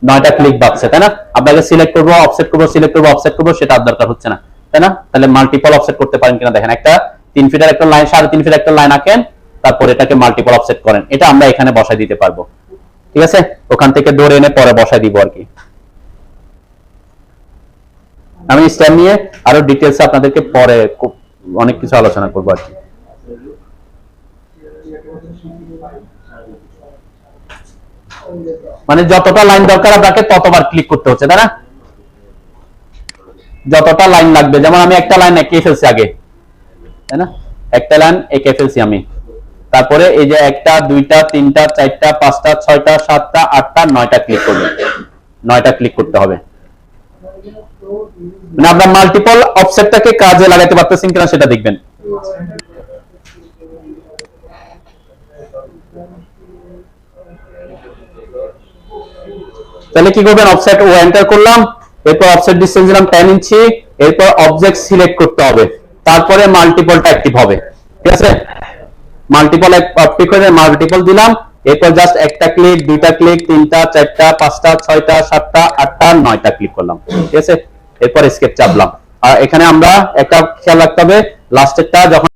9টা ক্লিক বাড়ছে, তাই না? আপনাকে সিলেক্ট করবো, অফসেট করবো, সিলেক্ট করবো, অফসেট করবো, সেটা আর দরকার হচ্ছে না, তাই না? তাহলে মাল্টিপল অফসেট করতে পারেন কিনা দেখেন। একটা 3 ফিটের একটা লাইন, 3.5 ফিটের একটা লাইন আঁকেন, তারপর এটাকে মাল্টিপল অফসেট করেন, এটা আমরা এখানে বসাই দিতে পারবো, ঠিক আছে? ওখান থেকে ধরে এনে পরে বসাই দিব আর কি। আমি স্ট্যাম্প নিয়ে আরো ডিটেলস আপনাদেরকে পরে অনেক কিছু আলোচনা করবো আর কি। মানে যতটা লাইন দরকার আপনাকে ততবার ক্লিক করতে হচ্ছে, তাই না? যতটা লাইন লাগবে, যেমন আমি একটা লাইন এঁকে ফেলছি আগে, তাই না? একটা লাইন এঁকে ফেলছি আমি, তারপরে এই যে একটা, দুইটা, তিনটা, চারটা, পাঁচটা, ছয়টা, সাতটা, আটটা, 9টা ক্লিক করবেন, 9টা ক্লিক করতে হবে। মানে আপনার মাল্টিপল অফসেটটাকে কাজে লাগাতে পারতেছেন কিনা সেটা দেখবেন। তাহলে কি করবেন, অফসেট ও এন্টার করলাম, এরপর অফসেট ডিসটেন্স দিলাম 10 ইঞ্চি, এরপর অবজেক্ট সিলেক্ট করতে হবে, তারপরে মাল্টিপলটা অ্যাক্টিভ হবে, ঠিক আছে? মাল্টিপল অ্যাক্টিভ করে মাল্টিপল দিলাম, এরপর জাস্ট একটা ক্লিক, দুইটা ক্লিক, তিনটা, চারটা, পাঁচটা, ছয়টা, সাতটা, আটটা, 9টা ক্লিক করলাম, ঠিক আছে? এরপর এসকেপ চাপলাম। আর এখানে আমরা একটা খেয়াল রাখতে হবে, লাস্টেরটা যখন